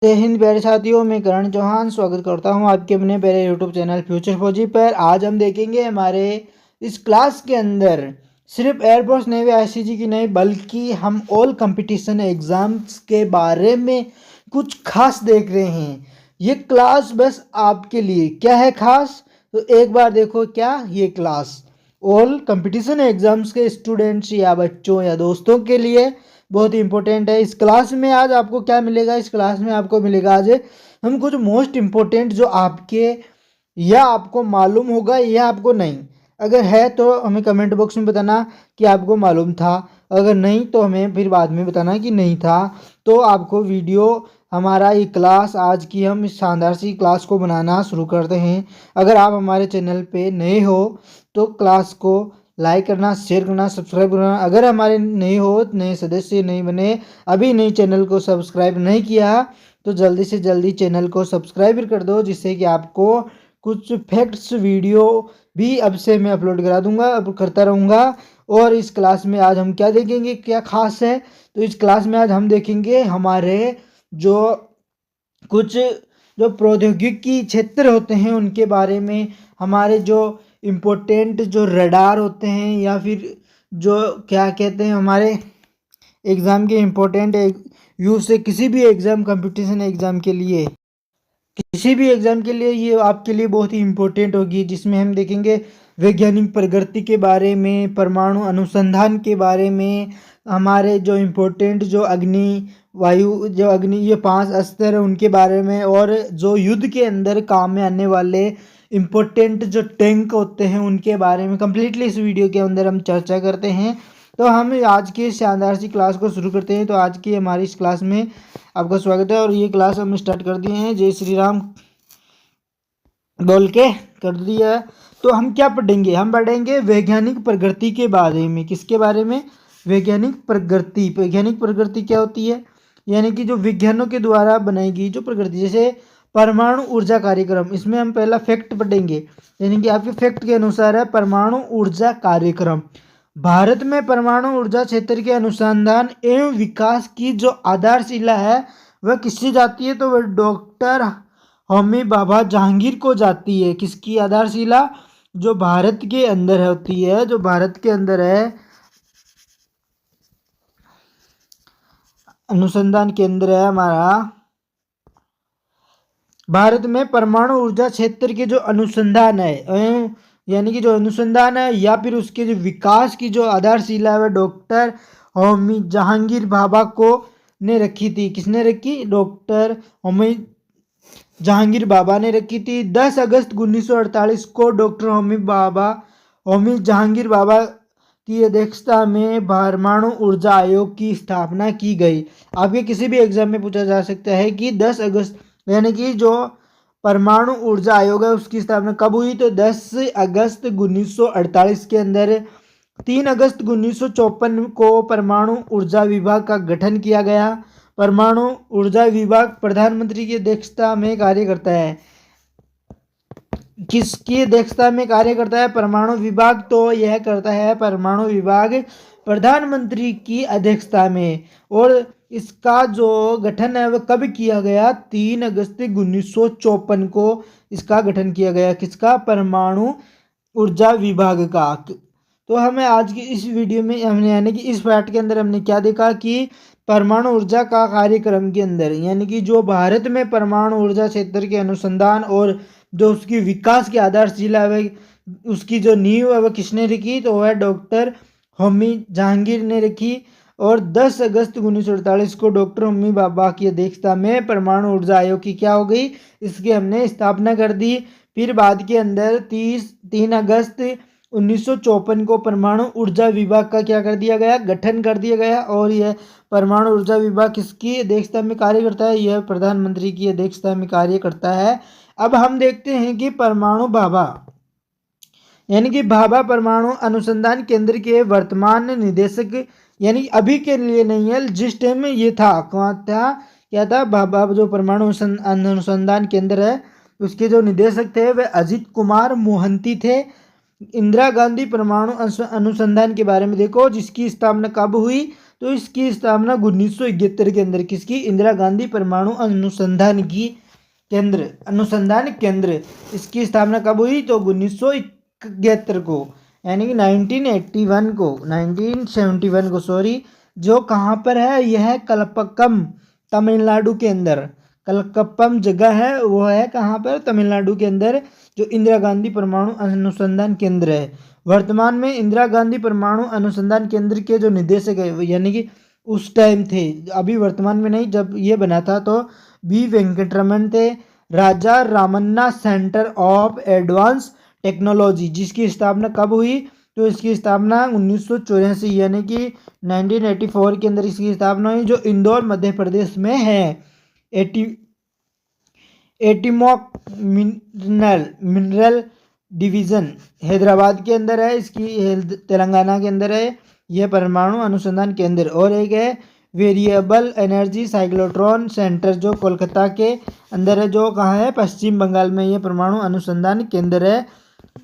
जय हिंद प्यारे साथियों, मैं करण चौहान स्वागत करता हूं आपके अपने प्यारे यूट्यूब चैनल फ्यूचर फौजी पर। आज हम देखेंगे हमारे इस क्लास के अंदर सिर्फ एयरफोर्स नेवी आईसीजी की नहीं बल्कि हम ऑल कंपटीशन एग्जाम्स के बारे में कुछ खास देख रहे हैं। ये क्लास बस आपके लिए क्या है खास, तो एक बार देखो क्या ये क्लास ऑल कंपटीशन एग्जाम्स के स्टूडेंट्स या बच्चों या दोस्तों के लिए बहुत ही इंपॉर्टेंट है। इस क्लास में आज आपको क्या मिलेगा, इस क्लास में आपको मिलेगा आज हम कुछ मोस्ट इम्पोर्टेंट जो आपके या आपको मालूम होगा या आपको नहीं, अगर है तो हमें कमेंट बॉक्स में बताना कि आपको मालूम था, अगर नहीं तो हमें फिर बाद में बताना कि नहीं था। तो आपको वीडियो हमारा ये क्लास आज की हम इस शानदार सी क्लास को बनाना शुरू करते हैं। अगर आप हमारे चैनल पे नए हो तो क्लास को लाइक करना, शेयर करना, सब्सक्राइब करना। अगर हमारे नए हो, नए सदस्य नहीं बने, अभी नए चैनल को सब्सक्राइब नहीं किया तो जल्दी से जल्दी चैनल को सब्सक्राइब कर दो, जिससे कि आपको कुछ फैक्ट्स वीडियो भी अब से मैं अपलोड करा दूंगा, अब करता रहूँगा। और इस क्लास में आज हम क्या देखेंगे, क्या खास है, तो इस क्लास में आज हम देखेंगे हमारे जो कुछ जो प्रौद्योगिकी क्षेत्र होते हैं उनके बारे में, हमारे जो इम्पोर्टेंट जो रडार होते हैं या फिर जो क्या कहते हैं हमारे एग्ज़ाम के इम्पोर्टेंट यूज़ से किसी भी एग्ज़ाम कंपटीशन एग्ज़ाम के लिए, किसी भी एग्ज़ाम के लिए ये आपके लिए बहुत ही इम्पोर्टेंट होगी। जिसमें हम देखेंगे वैज्ञानिक प्रगति के बारे में, परमाणु अनुसंधान के बारे में, हमारे जो इम्पोर्टेंट जो अग्नि वायु जो अग्नि ये 5 अस्त्र हैं उनके बारे में, और जो युद्ध के अंदर काम में आने वाले इम्पोर्टेंट जो टैंक होते हैं उनके बारे में कंप्लीटली इस वीडियो के अंदर हम चर्चा करते हैं। तो हम आज की शानदार सी क्लास को शुरू करते हैं। तो आज की हमारी इस क्लास में आपका स्वागत है और ये क्लास हम स्टार्ट कर दिए हैं, जय श्री राम बोल के कर दिया है। तो हम क्या पढ़ेंगे, हम पढ़ेंगे वैज्ञानिक प्रगति के बारे में। किसके बारे में? वैज्ञानिक प्रगति। वैज्ञानिक प्रगति क्या होती है? यानी कि जो विज्ञानों के द्वारा बनाई गई जो प्रगति, जैसे परमाणु ऊर्जा कार्यक्रम, इसमें हम पहला फैक्ट पढ़ेंगे। यानी कि आपके फैक्ट के अनुसार है परमाणु ऊर्जा कार्यक्रम। भारत में परमाणु ऊर्जा क्षेत्र के अनुसंधान एवं विकास की जो आधारशिला है वह किससे जाती है? तो वह डॉक्टर होमी बाबा जहांगीर को जाती है। किसकी आधारशिला? जो भारत के अंदर होती है, जो भारत के अंदर है, अनुसंधान केंद्र है हमारा। भारत में परमाणु ऊर्जा क्षेत्र के जो अनुसंधान है यानी कि जो अनुसंधान है या फिर उसके जो विकास की जो आधारशिला है वह डॉक्टर होमी जहांगीर भाभा को ने रखी थी। किसने रखी? डॉक्टर होमी जहांगीर बाबा ने रखी थी। 10 अगस्त 1948 को डॉक्टर होमी जहांगीर बाबा की अध्यक्षता में परमाणु ऊर्जा आयोग की स्थापना की गई। आपके किसी भी एग्जाम में पूछा जा सकता है कि 10 अगस्त यानी कि जो परमाणु ऊर्जा आयोग है उसकी स्थापना कब हुई? तो 10 अगस्त 1948 के अंदर। 3 अगस्त 1954 को परमाणु ऊर्जा विभाग का गठन किया गया। परमाणु ऊर्जा विभाग प्रधानमंत्री की अध्यक्षता में कार्य करता है। किसकी अध्यक्षता में कार्य करता है परमाणु विभाग? तो यह करता है परमाणु विभाग प्रधानमंत्री की अध्यक्षता में। और इसका जो गठन है वह कब किया गया? 3 अगस्त 1954 को इसका गठन किया गया। किसका? परमाणु ऊर्जा विभाग का। तो हमें आज की इस वीडियो में हमने यानी कि इस पार्ट के अंदर हमने क्या देखा कि परमाणु ऊर्जा का कार्यक्रम के अंदर यानी कि जो भारत में परमाणु ऊर्जा क्षेत्र के अनुसंधान और जो उसकी विकास की आधारशिला है उसकी जो नींव है वह किसने रखी? तो वह डॉक्टर होमी जहांगीर ने रखी। और 10 अगस्त 1948 को डॉक्टर होमी बाबा की अध्यक्षता में परमाणु ऊर्जा आयोग की क्या हो गई? इसकी हमने स्थापना कर दी। फिर बाद के अंदर 3 अगस्त 1954 को परमाणु ऊर्जा विभाग का क्या कर दिया गया? गठन कर दिया गया। और यह परमाणु ऊर्जा विभाग किसकी अध्यक्षता में कार्य करता है? यह प्रधानमंत्री की अध्यक्षता में कार्य करता है। अब हम देखते हैं कि परमाणु भाभा यानी कि भाभा परमाणु अनुसंधान केंद्र के वर्तमान निदेशक, यानी अभी के लिए नहीं है, जिस टाइम में ये था कहाँ था, क्या था? भाभा जो परमाणु अनुसंधान केंद्र है उसके जो निदेशक थे वह अजित कुमार मोहंती थे। इंदिरा गांधी परमाणु अनुसंधान के बारे में देखो, जिसकी स्थापना कब हुई? तो इसकी स्थापना 1971 के अंदर किसकी, इंदिरा गांधी परमाणु अनुसंधान केंद्र इसकी स्थापना कब हुई, तो 1971 को, यानी कि 1971 को सॉरी, जो कहाँ पर है, यह है कलपक्कम, तमिलनाडु के अंदर। कलकप्पम जगह है, वो है कहाँ पर, तमिलनाडु के अंदर, जो इंदिरा गांधी परमाणु अनुसंधान केंद्र है। वर्तमान में इंदिरा गांधी परमाणु अनुसंधान केंद्र के जो निदेशक है, यानी कि उस टाइम थे, अभी वर्तमान में नहीं, जब ये बना था तो बी वेंकटरमन थे। Raja Ramanna centre of advance technology, जिसकी स्थापना कब हुई, तो इसकी स्थापना 1984 यानी कि 1984 के अंदर इसकी स्थापना हुई, जो इंदौर मध्य प्रदेश में है। एटिमॉक मिनरल डिवीज़न हैदराबाद के अंदर है, इसकी तेलंगाना के अंदर है यह परमाणु अनुसंधान केंद्र। और एक है वेरिएबल एनर्जी साइक्लोट्रॉन सेंटर, जो कोलकाता के अंदर है, जो कहाँ है, पश्चिम बंगाल में यह परमाणु अनुसंधान केंद्र है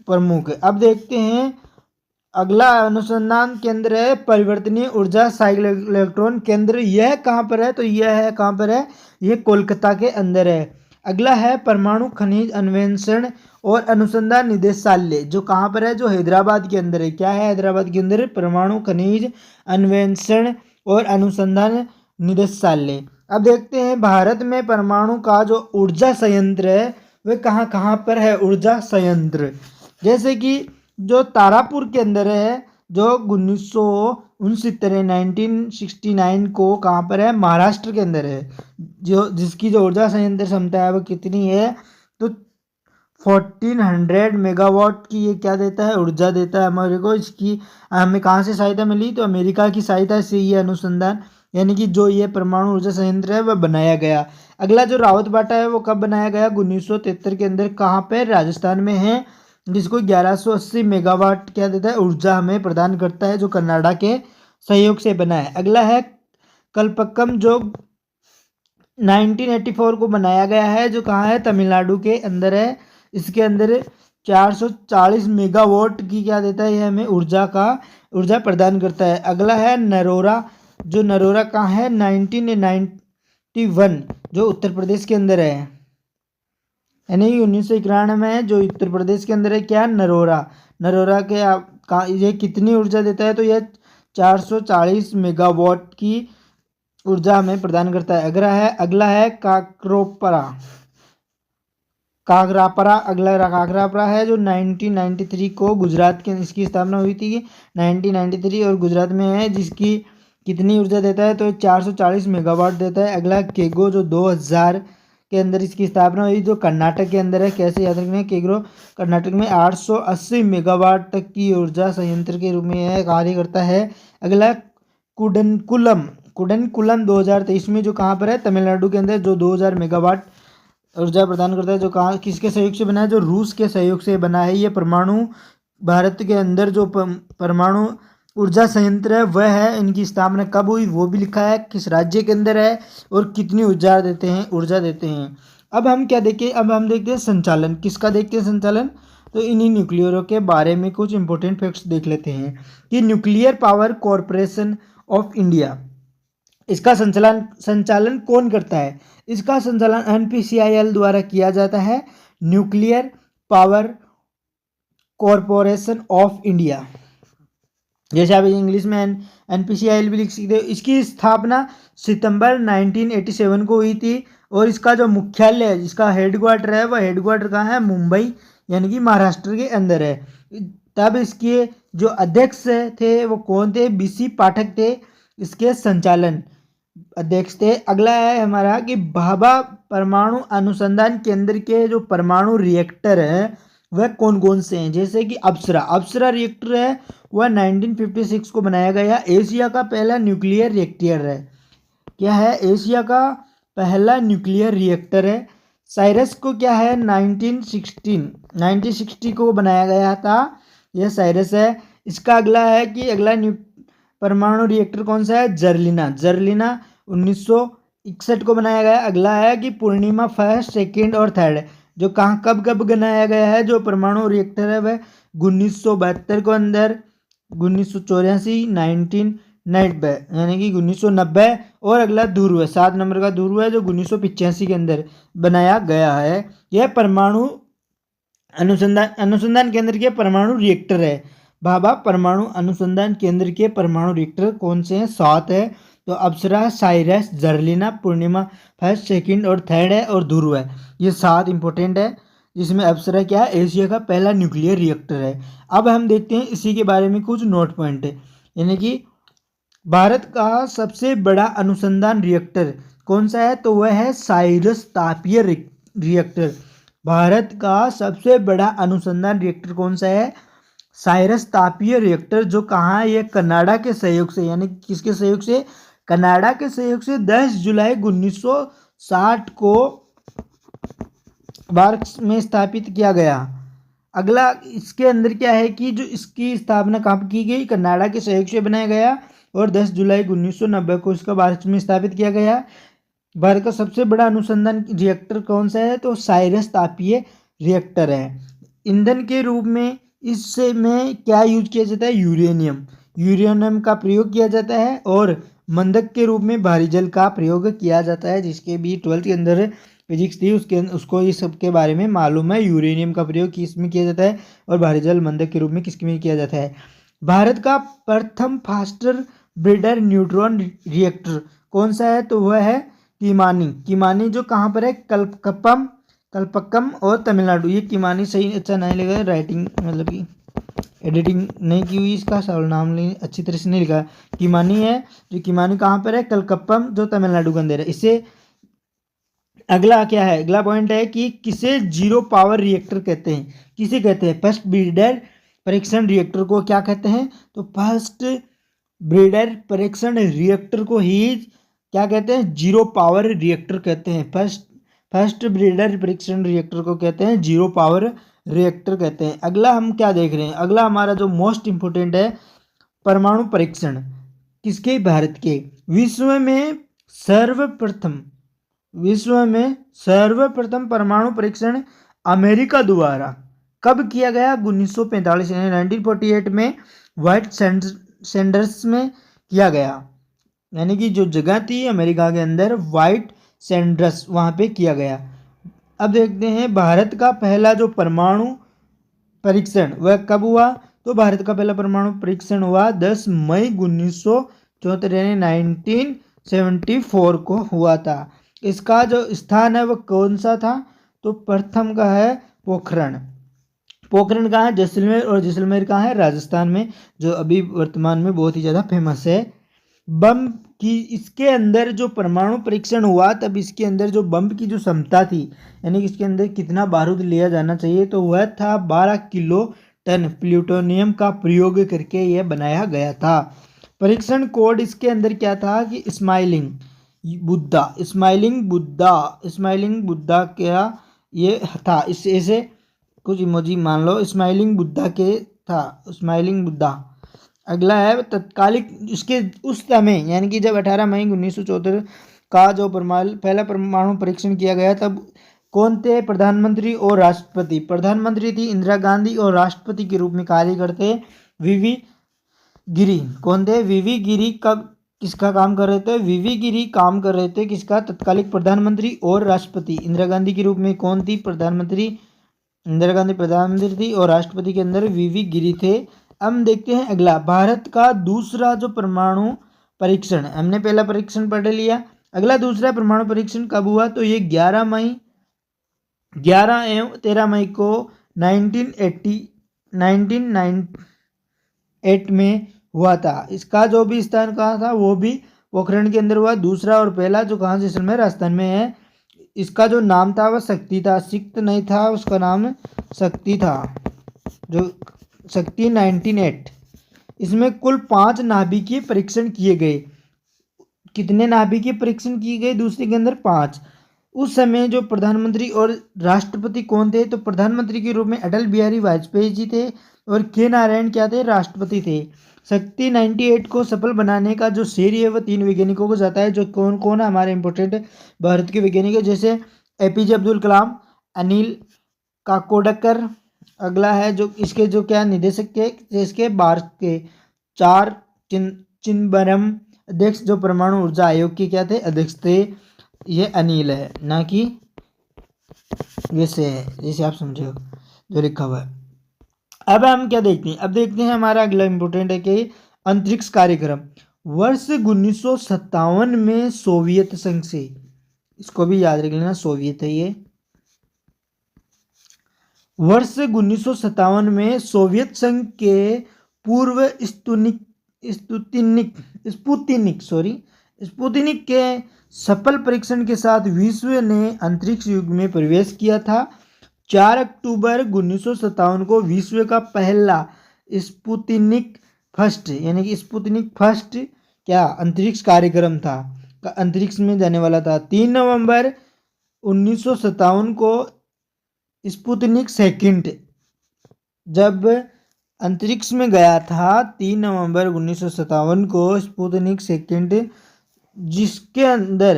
प्रमुख। अब देखते हैं अगला अनुसंधान केंद्र है परिवर्तनीय ऊर्जा साइक्लोट्रॉन केंद्र। यह कहाँ पर है, तो यह है कहाँ पर है, यह कोलकाता के अंदर है। अगला है परमाणु खनिज अन्वेषण और अनुसंधान निदेशालय, जो कहाँ पर है, जो हैदराबाद के अंदर है। क्या है हैदराबाद के अंदर, परमाणु खनिज अन्वेषण और अनुसंधान निदेशालय। अब देखते हैं भारत में परमाणु का जो ऊर्जा संयंत्र है वह कहाँ कहाँ पर है, ऊर्जा संयंत्र, जैसे कि जो तारापुर के अंदर है, जो 1969 को कहाँ पर है, महाराष्ट्र के अंदर है, जो जिसकी जो ऊर्जा संयंत्र क्षमता है वो कितनी है, तो 1400 मेगावाट की ये क्या देता है, ऊर्जा देता है हमारे को। इसकी हमें कहाँ से सहायता मिली, तो अमेरिका की सहायता से ये अनुसंधान, यानी कि जो ये परमाणु ऊर्जा संयंत्र है वह बनाया गया। अगला जो रावत बाटा है वो कब बनाया गया, 1973 के अंदर, कहाँ पे, राजस्थान में है, जिसको 1180 मेगावाट क्या देता है, ऊर्जा हमें प्रदान करता है, जो कनाडा के सहयोग से बना है। अगला है कलपक्कम, जो 1984 को बनाया गया है, जो कहाँ है, तमिलनाडु के अंदर है। इसके अंदर 440 मेगावाट की क्या देता है, ये हमें ऊर्जा प्रदान करता है। अगला है नरोरा, जो नरोरा कहाँ है, 1991, जो उत्तर प्रदेश के अंदर है, यानी 1991 में है, जो उत्तर प्रदेश के अंदर है। क्या, नरोरा के ये कितनी ऊर्जा देता है, तो यह 440 मेगावाट की ऊर्जा हमें प्रदान करता है। अगला है काकरापरा है, जो 1993 को गुजरात के इसकी स्थापना हुई थी 1993, और गुजरात में है, जिसकी कितनी ऊर्जा देता है, तो 440 मेगावाट देता है। अगला केगो, जो 2000 के अंदर इसकी स्थापना हुई, जो कर्नाटक के अंदर है। कैसे याद रखना है, केगो कर्नाटक में 880 मेगावाट तक की ऊर्जा संयंत्र के रूप में कार्य करता है। अगला कुडनकुलम 2023 में, जो कहाँ पर है, तमिलनाडु के अंदर, जो 2000 मेगावाट ऊर्जा प्रदान करता है, जो कहाँ किसके सहयोग से बना है, जो रूस के सहयोग से बना है। ये परमाणु भारत के अंदर जो परमाणु ऊर्जा संयंत्र है वह है, इनकी स्थापना कब हुई वो भी लिखा है, किस राज्य के अंदर है और कितनी ऊर्जा देते हैं। अब हम देखते हैं संचालन, किसका देखते हैं संचालन, तो इन्हीं न्यूक्लियरों के बारे में कुछ इंपॉर्टेंट फैक्ट्स देख लेते हैं कि nuclear power corporation of India, इसका संचालन कौन करता है, इसका संचालन NPCIL द्वारा किया जाता है, nuclear power corporation of India, जैसे आप इंग्लिश में NPCIL भी लिख सकते हो। इसकी स्थापना सितंबर 1987 को हुई थी, और इसका जो मुख्यालय है, जिसका हेडक्वार्टर है, वह हेडक्वार्टर कहाँ है, मुंबई, यानी कि महाराष्ट्र के अंदर है। तब इसके जो अध्यक्ष थे वो कौन थे, BC पाठक थे, इसके संचालन अध्यक्ष थे। अगला है हमारा कि भाभा परमाणु अनुसंधान केंद्र के जो परमाणु रिएक्टर है वह कौन कौन से हैं, जैसे कि अप्सरा रिएक्टर है, वह 1956 को बनाया गया, एशिया का पहला न्यूक्लियर रिएक्टर है। क्या है, एशिया का पहला न्यूक्लियर रिएक्टर है। साइरस को क्या है, 1960 को बनाया गया था, यह साइरस है। इसका अगला है कि अगला परमाणु रिएक्टर कौन सा है, जर्लिना 1961 को बनाया गया। अगला है कि पूर्णिमा 1st, 2nd और 3rd, जो कब बनाया गया है, जो परमाणु रिएक्टर है वह 1972 को अंदर, 1984, 90 यानी कि 1990। और अगला ध्रुव है, 7 नंबर का ध्रुव है जो 1985 के अंदर बनाया गया है। यह परमाणु अनुसंधान केंद्र के परमाणु रिएक्टर है। भाभा परमाणु अनुसंधान केंद्र के परमाणु रिएक्टर कौन से हैं? 7 है। तो अप्सरा, साइरस, जर्लिना, पूर्णिमा फर्स्ट, सेकंड और थर्ड है, और ध्रुव है। ये 7 इंपॉर्टेंट है, जिसमें अप्सरा क्या है? एशिया का पहला न्यूक्लियर रिएक्टर है। अब हम देखते हैं इसी के बारे में कुछ नोट पॉइंट है, यानी कि भारत का सबसे बड़ा अनुसंधान रिएक्टर कौन सा है? तो वह है साइरस तापीय रिएक्टर। भारत का सबसे बड़ा अनुसंधान रिएक्टर कौन सा है? साइरस तापीय रिएक्टर, जो कहाँ है? ये कनाडा के सहयोग से, यानी किसके सहयोग से? कनाडा के सहयोग से 10 जुलाई 1960 को भारत में स्थापित किया गया। अगला इसके अंदर क्या है कि जो इसकी स्थापना कहाँ की गई? कनाडा के सहयोग से बनाया गया, और 10 जुलाई 1990 को इसका भारत में स्थापित किया गया। भारत का सबसे बड़ा अनुसंधान रिएक्टर कौन सा है? तो साइरस तापीय रिएक्टर है। ईंधन के रूप में इससे में क्या यूज किया जाता है? यूरेनियम का प्रयोग किया जाता है, और मंदक के रूप में भारी जल का प्रयोग किया जाता है। जिसके भी 12th के अंदर फिजिक्स थी उसको ये सब के बारे में मालूम है। यूरेनियम का प्रयोग किस में किया जाता है, और भारी जल मंदक के रूप में किसके में किया जाता है। भारत का प्रथम फास्टर ब्रीडर न्यूट्रॉन रिएक्टर कौन सा है? तो वह है किमानी जो कहाँ पर है? कलपक्कम और तमिलनाडु। ये किमानी सही अच्छा नहीं लगा, राइटिंग मतलब कि एडिटिंग नहीं की हुई, इसका सरल नाम नहीं अच्छी तरह से नहीं लिखा। किमानी है, जो किमानी कहाँ पर है? कलकप्पम जो तमिलनाडु के अंदर है। इससे अगला क्या है? अगला पॉइंट है कि किसे जीरो पावर रिएक्टर कहते हैं? किसे कहते हैं? फर्स्ट ब्रीडर परीक्षण रिएक्टर को क्या कहते हैं? तो फर्स्ट ब्रीडर परीक्षण रिएक्टर को ही क्या कहते हैं? जीरो पावर रिएक्टर कहते हैं। फर्स्ट ब्रीडर परीक्षण रिएक्टर को कहते हैं जीरो पावर रिएक्टर कहते हैं। अगला हम क्या देख रहे हैं? अगला हमारा जो मोस्ट इंपोर्टेंट है, परमाणु परीक्षण किसके? भारत के। विश्व में सर्वप्रथम परमाणु परीक्षण अमेरिका द्वारा कब किया गया? 1945 यानी 1948 में व्हाइट सैंडर्स में किया गया। यानी कि जो जगह थी अमेरिका के अंदर व्हाइट सैंडर्स, वहाँ पे किया गया। अब देखते हैं भारत का पहला जो परमाणु परीक्षण वह कब हुआ? तो भारत का पहला परमाणु परीक्षण हुआ 10 मई 1974 यानी 1974 को हुआ था। इसका जो स्थान है वह कौन सा था? तो प्रथम का है पोखरण कहाँ है? जैसलमेर। और जैसलमेर कहाँ है? राजस्थान में, जो अभी वर्तमान में बहुत ही ज़्यादा फेमस है। बम की इसके अंदर जो परमाणु परीक्षण हुआ तब इसके अंदर जो बम की जो क्षमता थी, यानी कि इसके अंदर कितना बारूद लिया जाना चाहिए, तो वह था 12 किलो टन प्लूटोनियम का प्रयोग करके यह बनाया गया था। परीक्षण कोड इसके अंदर क्या था कि स्माइलिंग बुद्धा क्या ये था? इसे कुछ इमोजी मान लो, स्माइलिंग बुद्धा के था, स्माइलिंग बुद्धा। अगला है तत्कालिक उसके उस समय, यानी कि जब 18 मई 1974 का जो पहला परमाणु परीक्षण किया गया तब कौन थे प्रधानमंत्री और राष्ट्रपति? प्रधानमंत्री थी इंदिरा गांधी, और राष्ट्रपति के रूप में कार्य करते वीवी गिरी। कौन थे? वीवी गिरी। कब किसका काम कर रहे थे? वीवी गिरी काम कर रहे थे किसका? तत्कालिक प्रधानमंत्री और राष्ट्रपति। इंदिरा गांधी के रूप में कौन थी? प्रधानमंत्री इंदिरा गांधी प्रधानमंत्री थी, और राष्ट्रपति के अंदर वीवी गिरी थे। हम देखते हैं अगला, भारत का दूसरा जो परमाणु परीक्षण, हमने पहला परीक्षण पढ़ लिया, अगला दूसरा परमाणु परीक्षण कब हुआ? तो ये 11 एवं 13 मई को 1998 में हुआ था। इसका जो भी स्थान कहाँ था वो भी पोखरण के अंदर हुआ। दूसरा और पहला जो कहाँ जैसलमेर राजस्थान में है, इसका जो नाम था वह शक्ति था, सिक्त नहीं था, उसका नाम शक्ति था, जो शक्ति 1998। इसमें कुल 5 नाभिकीय परीक्षण किए गए। कितने नाभिकीय परीक्षण किए गए? दूसरे के अंदर 5। उस समय जो प्रधानमंत्री और राष्ट्रपति कौन थे? तो प्रधानमंत्री के रूप में अटल बिहारी वाजपेयी जी थे, और के नारायण क्या थे? राष्ट्रपति थे। शक्ति 98 को सफल बनाने का जो श्रेय है वह 3 वैज्ञानिकों को जाता है। जो कौन कौन है हमारे इंपोर्टेंट भारत के वैज्ञानिक है, जैसे एपीजे अब्दुल कलाम, अनिल काकोडकर। अगला है जो इसके जो क्या निदेशक थे, इसके भारत के 4 चिदम्बरम अध्यक्ष जो परमाणु ऊर्जा आयोग के क्या थे अध्यक्ष थे। ये अनिल है ना कि वैसे है, जैसे आप समझे हो जो लिखा हुआ है। अब हम क्या देखते हैं, अब देखते हैं हमारा अगला इंपोर्टेंट है कि अंतरिक्ष कार्यक्रम वर्ष 1957 में सोवियत संघ से, इसको भी याद रख लेना, सोवियत है ये। वर्ष 1957 में सोवियत संघ के पूर्व स्पुतनिक के सफल परीक्षण के साथ विश्व ने अंतरिक्ष युग में प्रवेश किया था। 4 अक्टूबर 1957 को विश्व का पहला स्पुतनिक फर्स्ट यानी कि स्पुतनिक फर्स्ट क्या अंतरिक्ष कार्यक्रम था, अंतरिक्ष में जाने वाला था। 3 नवंबर 1957 को स्पुतनिक सेकंड जब अंतरिक्ष में गया था, 3 नवंबर 1957 को स्पुतनिक सेकंड, जिसके अंदर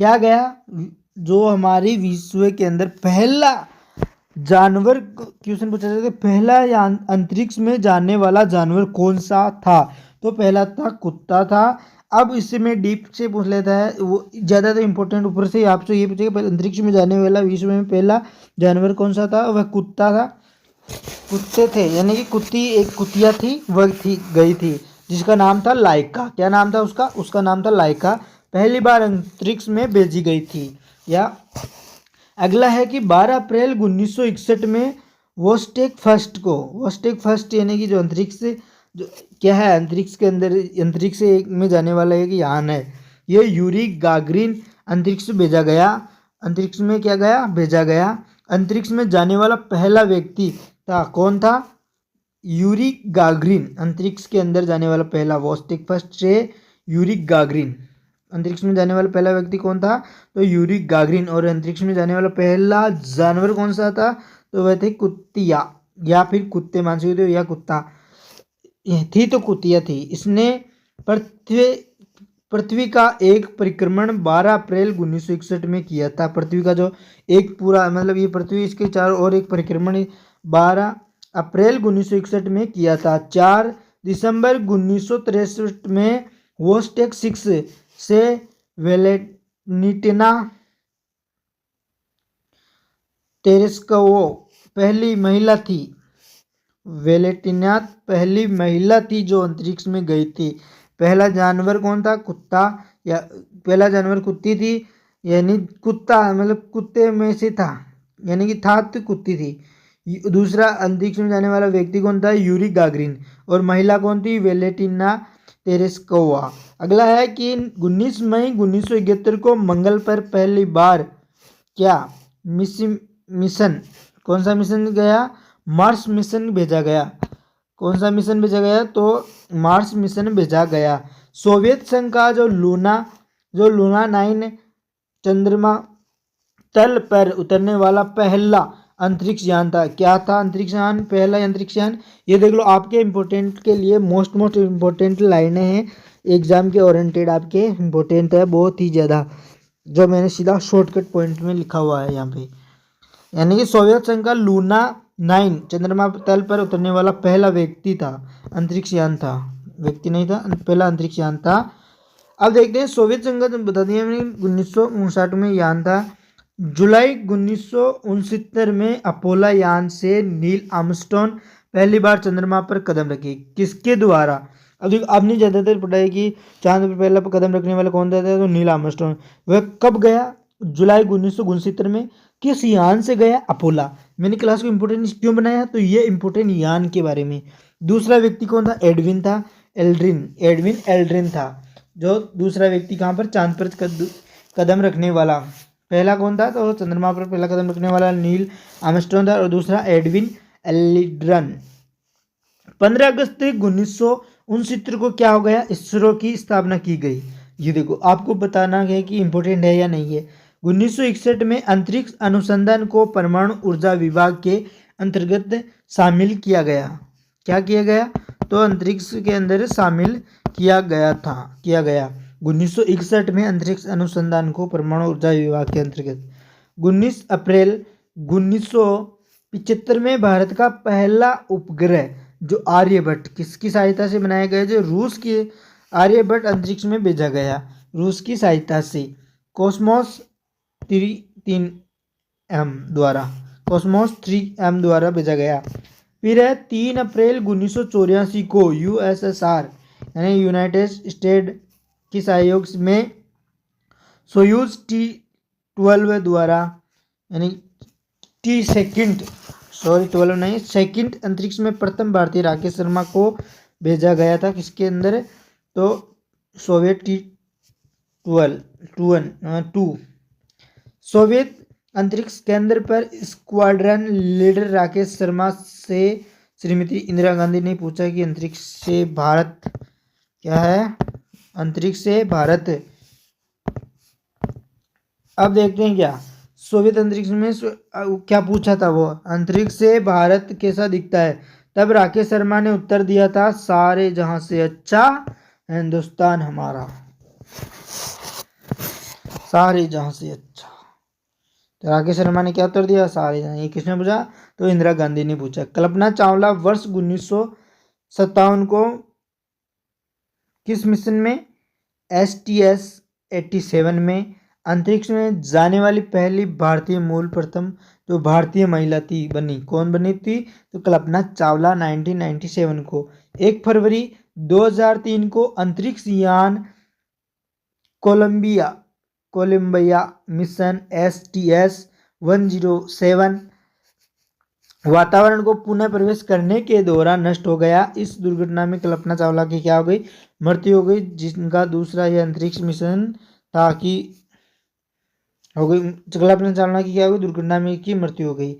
क्या गया, जो हमारी विश्व के अंदर पहला जानवर, क्वेश्चन पूछा जाता है पहला अंतरिक्ष में जाने वाला जानवर कौन सा था, तो पहला था कुत्ता था। अब इससे मैं डीप से पूछ लेता है, वो ज़्यादा तो इम्पोर्टेंट ऊपर से आपसे ये पूछेगा अंतरिक्ष में जाने वाला विश्व में पहला जानवर कौन सा था, वह कुत्ता था। कुत्ते थे यानी कि कुत्ती, एक कुतिया थी, वह गई थी जिसका नाम था लाइका। क्या नाम था उसका, उसका नाम था लाइका, पहली बार अंतरिक्ष में भेजी गई थी। या अगला है कि 12 अप्रैल 1961 में वोस्टेक फर्स्ट यानी कि जो अंतरिक्ष जो क्या है, अंतरिक्ष के अंदर अंतरिक्ष में जाने वाला एक यान है, ये यूरी गागरिन अंतरिक्ष भेजा गया। अंतरिक्ष में क्या गया, भेजा गया। अंतरिक्ष में जाने वाला पहला व्यक्ति था, कौन था, यूरी गागरिन। अंतरिक्ष के अंदर जाने वाला पहला, वोस्टेक फर्स्ट से यूरी गागरिन। अंतरिक्ष में जाने वाला पहला व्यक्ति कौन था, तो यूरी गागरिन। और अंतरिक्ष में जाने वाला पहला जानवर कौन सा था, तो वह थे कुतिया या फिर कुत्ते मान सकते हो, या कुत्ता थी तो कुतिया थी। इसने पृथ्वी का एक परिक्रमण 12 अप्रैल 1961 में किया था। पृथ्वी का जो एक पूरा मतलब ये पृथ्वी इसके चारों ओर एक परिक्रमण 12 अप्रैल 1961 में किया था। 4 दिसंबर 1963 में वोस्टेक 6 से वेलेंटिना तेरेस्कोवा पहली महिला थी। वेलेंटिना पहली महिला थी जो अंतरिक्ष में गई थी। पहला जानवर कौन था, कुत्ता, या पहला जानवर कुत्ती थी, यानी कुत्ता मतलब कुत्ते में से था, यानी कि था तो कुत्ती थी। दूसरा अंतरिक्ष में जाने वाला व्यक्ति कौन था, यूरी गागरिन। और महिला कौन थी, वेलेंटिना तेरेस्कोवा। अगला है कि 19 मई 1971 को मंगल पर पहली बार क्या मिशन, कौन सा मिशन गया, मार्स मिशन भेजा गया। कौन सा मिशन भेजा गया, तो मार्स मिशन भेजा गया। सोवियत संघ का जो लूना 9 चंद्रमा तल पर उतरने वाला पहला अंतरिक्ष यान था। क्या था अंतरिक्ष यान, पहला अंतरिक्ष यान, ये देख लो आपके इंपॉर्टेंट के लिए मोस्ट इम्पोर्टेंट लाइनें हैं, एग्जाम के ओरिएंटेड आपके इम्पोर्टेंट है बहुत ही ज़्यादा, जो मैंने सीधा शॉर्टकट पॉइंट में लिखा हुआ है यहाँ पे। यानी कि सोवियत संघ का लूना 9 चंद्रमा तल पर उतरने वाला पहला व्यक्ति था, अंतरिक्ष यान था, व्यक्ति नहीं था, पहला अंतरिक्ष यान था। अब देखते हैं सोवियत संघ का बता दिया मैंने 1959 में यान था। जुलाई 1969 में अपोलो यान से नील आर्मस्ट्रॉन्ग पहली बार चंद्रमा पर कदम रखे। किसके द्वारा, अब देखो आपने ज़्यादातर पढ़ा है कि चांद पर पहला कदम रखने वाला कौन था, तो नील आर्मस्ट्रॉन्ग। वह कब गया, जुलाई 1969 में। किस यान से गया, अपोलो। मैंने क्लास को इम्पोर्टेंट क्यों बनाया, तो ये इम्पोर्टेंट यान के बारे में। दूसरा व्यक्ति कौन था, एडविन एल्ड्रिन था, जो दूसरा व्यक्ति कहाँ पर, चांद पर कदम रखने वाला। पहला कौन था, तो चंद्रमा पर पहला कदम रखने वाला नील आर्मस्ट्रॉन्ग था, और दूसरा एडविन एल्ड्रिन। 15 अगस्त 1969 को क्या हो गया, इसरो की स्थापना की गई। ये देखो आपको बताना है कि इम्पोर्टेंट है या नहीं है। 1961 में अंतरिक्ष अनुसंधान को परमाणु ऊर्जा विभाग के अंतर्गत शामिल किया गया। क्या किया गया, तो अंतरिक्ष के अंदर शामिल किया गया 1961 में अंतरिक्ष अनुसंधान को परमाणु ऊर्जा विभाग के अंतर्गत। 19 अप्रैल 1975 में भारत का पहला उपग्रह जो आर्यभट्ट किसकी सहायता से बनाया गया, जो रूस के आर्यभट्ट अंतरिक्ष में भेजा गया रूस की सहायता से कॉस्मोस 3M द्वारा भेजा गया। फिर है 3 अप्रैल 1984 को USSR यानी यूनाइटेड स्टेट के सहयोग में सोयूज T-12 द्वारा यानी सेकंड अंतरिक्ष में प्रथम भारतीय राकेश शर्मा को भेजा गया था। किसके अंदर? तो सोवियत T-12 सोवियत अंतरिक्ष केंद्र पर स्क्वाड्रन लीडर राकेश शर्मा से श्रीमती इंदिरा गांधी ने पूछा कि अंतरिक्ष से भारत क्या है? अंतरिक्ष से भारत। अब देखते हैं क्या सोवियत अंतरिक्ष में क्या पूछा था वो, अंतरिक्ष से भारत कैसा दिखता है। तब राकेश शर्मा ने उत्तर दिया था, सारे जहां से अच्छा हिंदुस्तान हमारा, सारे जहां से अच्छा। तो राकेश शर्मा ने क्या उत्तर दिया? सारे जहां। ये किसने पूछा? तो इंदिरा गांधी ने पूछा। कल्पना चावला वर्ष 1957 को किस मिशन में? STS-87 में अंतरिक्ष में जाने वाली पहली भारतीय मूल प्रथम जो भारतीय महिला थी बनी। कौन बनी थी? तो कल्पना चावला 1997 को। 1 फरवरी 2003 को अंतरिक्ष यान कोलंबिया मिशन STS-107 वातावरण को पुनः प्रवेश करने के दौरान नष्ट हो गया। इस दुर्घटना में कल्पना चावला की क्या हो गई? मृत्यु हो गई, जिनका दूसरा यह अंतरिक्ष मिशन था कि हो गई। कल्पना चावला की क्या हो गई? दुर्घटना में की मृत्यु हो गई।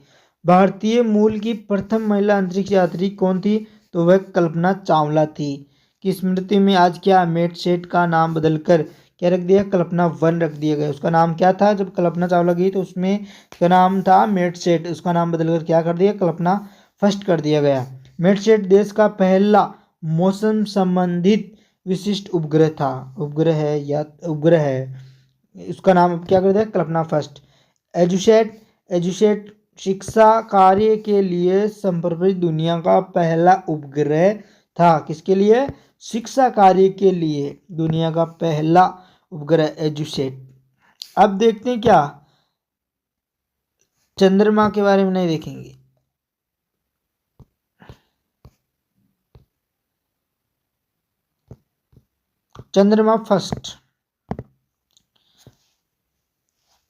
भारतीय मूल की प्रथम महिला अंतरिक्ष यात्री कौन थी? तो वह कल्पना चावला थी। की स्मृति में आज क्या मेट सेट का नाम बदलकर क्या रख दिया? कल्पना 1 रख दिया गया। उसका नाम क्या था जब कल्पना चावला गई? तो उसमें उसका नाम था मेट सेट, उसका नाम बदलकर क्या कर दिया? कल्पना फर्स्ट कर दिया गया। मेट सेट देश का पहला मौसम संबंधित विशिष्ट उपग्रह था। उपग्रह है उसका नाम क्या कर दिया? कल्पना फर्स्ट। एजुसेट शिक्षा कार्य के लिए समर्पित दुनिया का पहला उपग्रह था। किसके लिए? शिक्षा कार्य के लिए दुनिया का पहला उपग्रह एजुसेट। अब देखते हैं क्या चंद्रमा के बारे में नहीं देखेंगे। चंद्रमा first,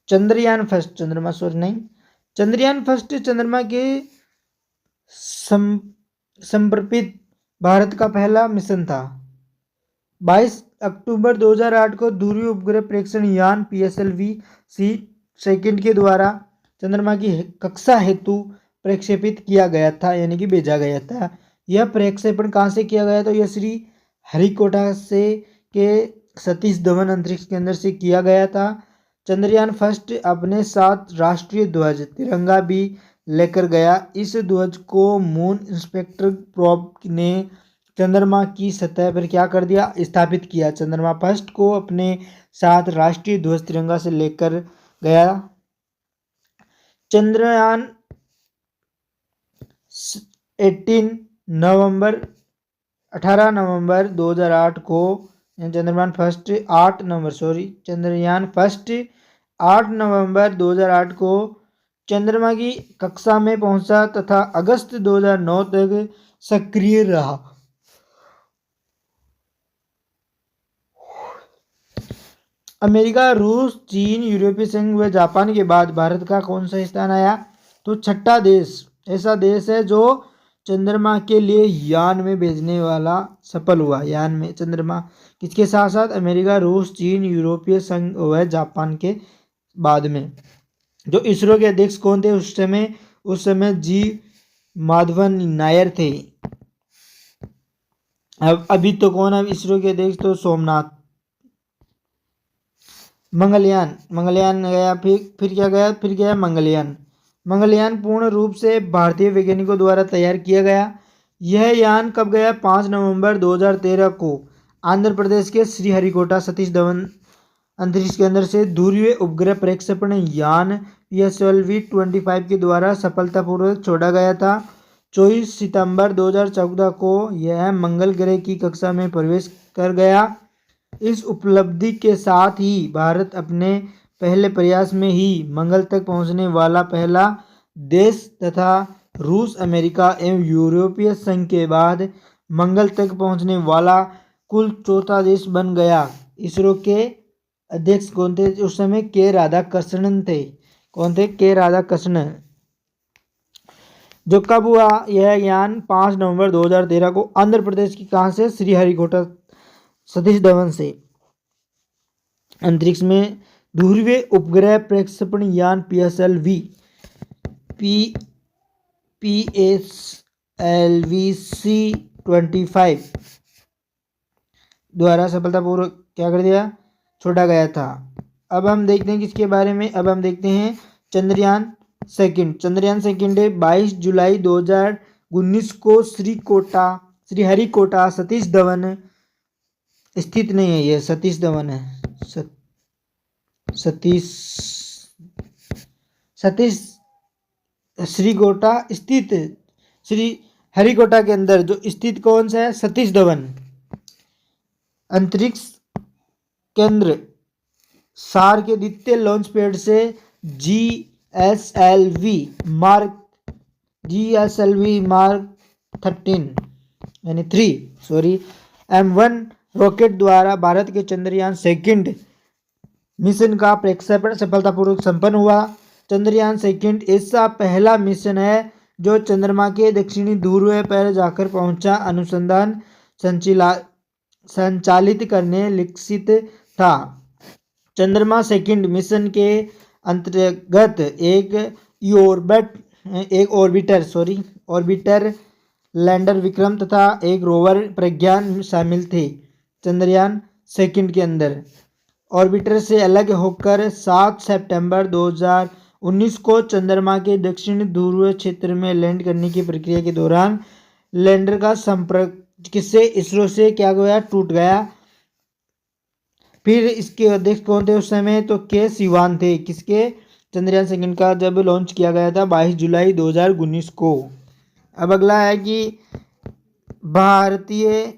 Chandrayaan first, Chandrayaan first चंद्रमा के समर्पित भारत का पहला मिशन था। 22 अक्टूबर 2008 को ध्रुवीय उपग्रह प्रेक्षण यान PSLV-C सेकंड के द्वारा चंद्रमा की कक्षा हेतु प्रक्षेपित किया गया था, यानी कि भेजा गया था। यह प्रक्षेपण कहाँ से किया गया? तो यह श्री हरिकोटा से के सतीश धवन अंतरिक्ष केंद्र से किया गया था। चंद्रयान फर्स्ट अपने साथ राष्ट्रीय ध्वज तिरंगा भी लेकर गया। इस ध्वज को मून इंस्पेक्टर प्रोब ने चंद्रमा की सतह पर क्या कर दिया? स्थापित किया। चंद्रमा फर्स्ट को अपने साथ राष्ट्रीय ध्वज तिरंगा से लेकर गया। चंद्रयान 18 नवंबर 2008 को चंद्रयान फर्स्ट 8 नवंबर 2008 को चंद्रमा की कक्षा में पहुंचा तथा अगस्त 2009 तक सक्रिय रहा। अमेरिका, रूस, चीन, यूरोपीय संघ व जापान के बाद भारत का कौन सा स्थान आया? तो छठा देश ऐसा देश है जो चंद्रमा के लिए यान में भेजने वाला सफल हुआ। यान में चंद्रमा किसके साथ साथ? अमेरिका, रूस, चीन, यूरोपीय संघ व जापान के बाद में। जो इसरो के अध्यक्ष कौन थे उस समय जी माधवन नायर थे। अब अभी तो कौन है इसरो के अध्यक्ष? तो सोमनाथ। मंगलयान गया, फिर क्या गया? फिर गया मंगलयान पूर्ण रूप से भारतीय वैज्ञानिकों द्वारा तैयार किया गया। यह यान कब गया? 5 नवंबर 2013 को आंध्र प्रदेश के श्रीहरिकोटा सतीश धवन अंतरिक्ष केंद्र से ध्रुवीय उपग्रह प्रक्षेपण यान PSLV-25 के द्वारा सफलतापूर्वक छोड़ा गया था। 24 सितंबर 2014 को यह मंगल ग्रह की कक्षा में प्रवेश कर गया। इस उपलब्धि के साथ ही भारत अपने पहले प्रयास में ही मंगल तक पहुंचने वाला पहला देश तथा रूस, अमेरिका एवं यूरोपीय संघ के बाद मंगल तक पहुंचने वाला कुल चौथा देश बन गया। इसरो के अध्यक्ष कौन थे उस समय? के राधाकृष्णन थे। कौन थे? के राधाकृष्णन। जो कब हुआ यह यान? 5 नवंबर 2013 को आंध्र प्रदेश की कहां से? श्रीहरिकोटा सतीश धवन से अंतरिक्ष में ध्रुवीय उपग्रह प्रक्षेपण यान PSLV-C-25 द्वारा सफलतापूर्वक क्या कर दिया? छोड़ा गया था। अब हम देखते हैं किसके बारे में। अब हम देखते हैं चंद्रयान सेकंड। चंद्रयान सेकंड 22 जुलाई 2019 को श्रीहरिकोटा सतीश धवन स्थित नहीं है, यह सतीश धवन है। सतीश श्रीकोटा स्थित, श्री हरिकोटा के अंदर जो स्थित कौन सा है? सतीश धवन अंतरिक्ष केंद्र सार के द्वितीय लॉन्च पैड से GSLV मार्क 13 यानी 3 M1 रॉकेट द्वारा भारत के चंद्रयान सेकंड मिशन का प्रक्षेपण सफलतापूर्वक संपन्न हुआ। चंद्रयान सेकंड ऐसा पहला मिशन है जो चंद्रमा के दक्षिणी ध्रुव पर जाकर पहुंचा। अनुसंधान संचालित करने विकसित था। चंद्रमा सेकंड मिशन के अंतर्गत एक ऑर्बिटर लैंडर विक्रम तथा एक रोवर प्रज्ञान शामिल थे। चंद्रयान सेकंड के अंदर ऑर्बिटर से अलग होकर 7 सितंबर 2019 को चंद्रमा के दक्षिणी ध्रुव क्षेत्र में लैंड करने की प्रक्रिया के दौरान लैंडर का संपर्क किससे? इसरो से क्या गया? टूट गया। फिर इसके अध्यक्ष कौन थे उस समय? तो के सिवान थे। किसके? चंद्रयान सेकंड का जब लॉन्च किया गया था 22 जुलाई 2019 को। अब अगला है कि भारतीय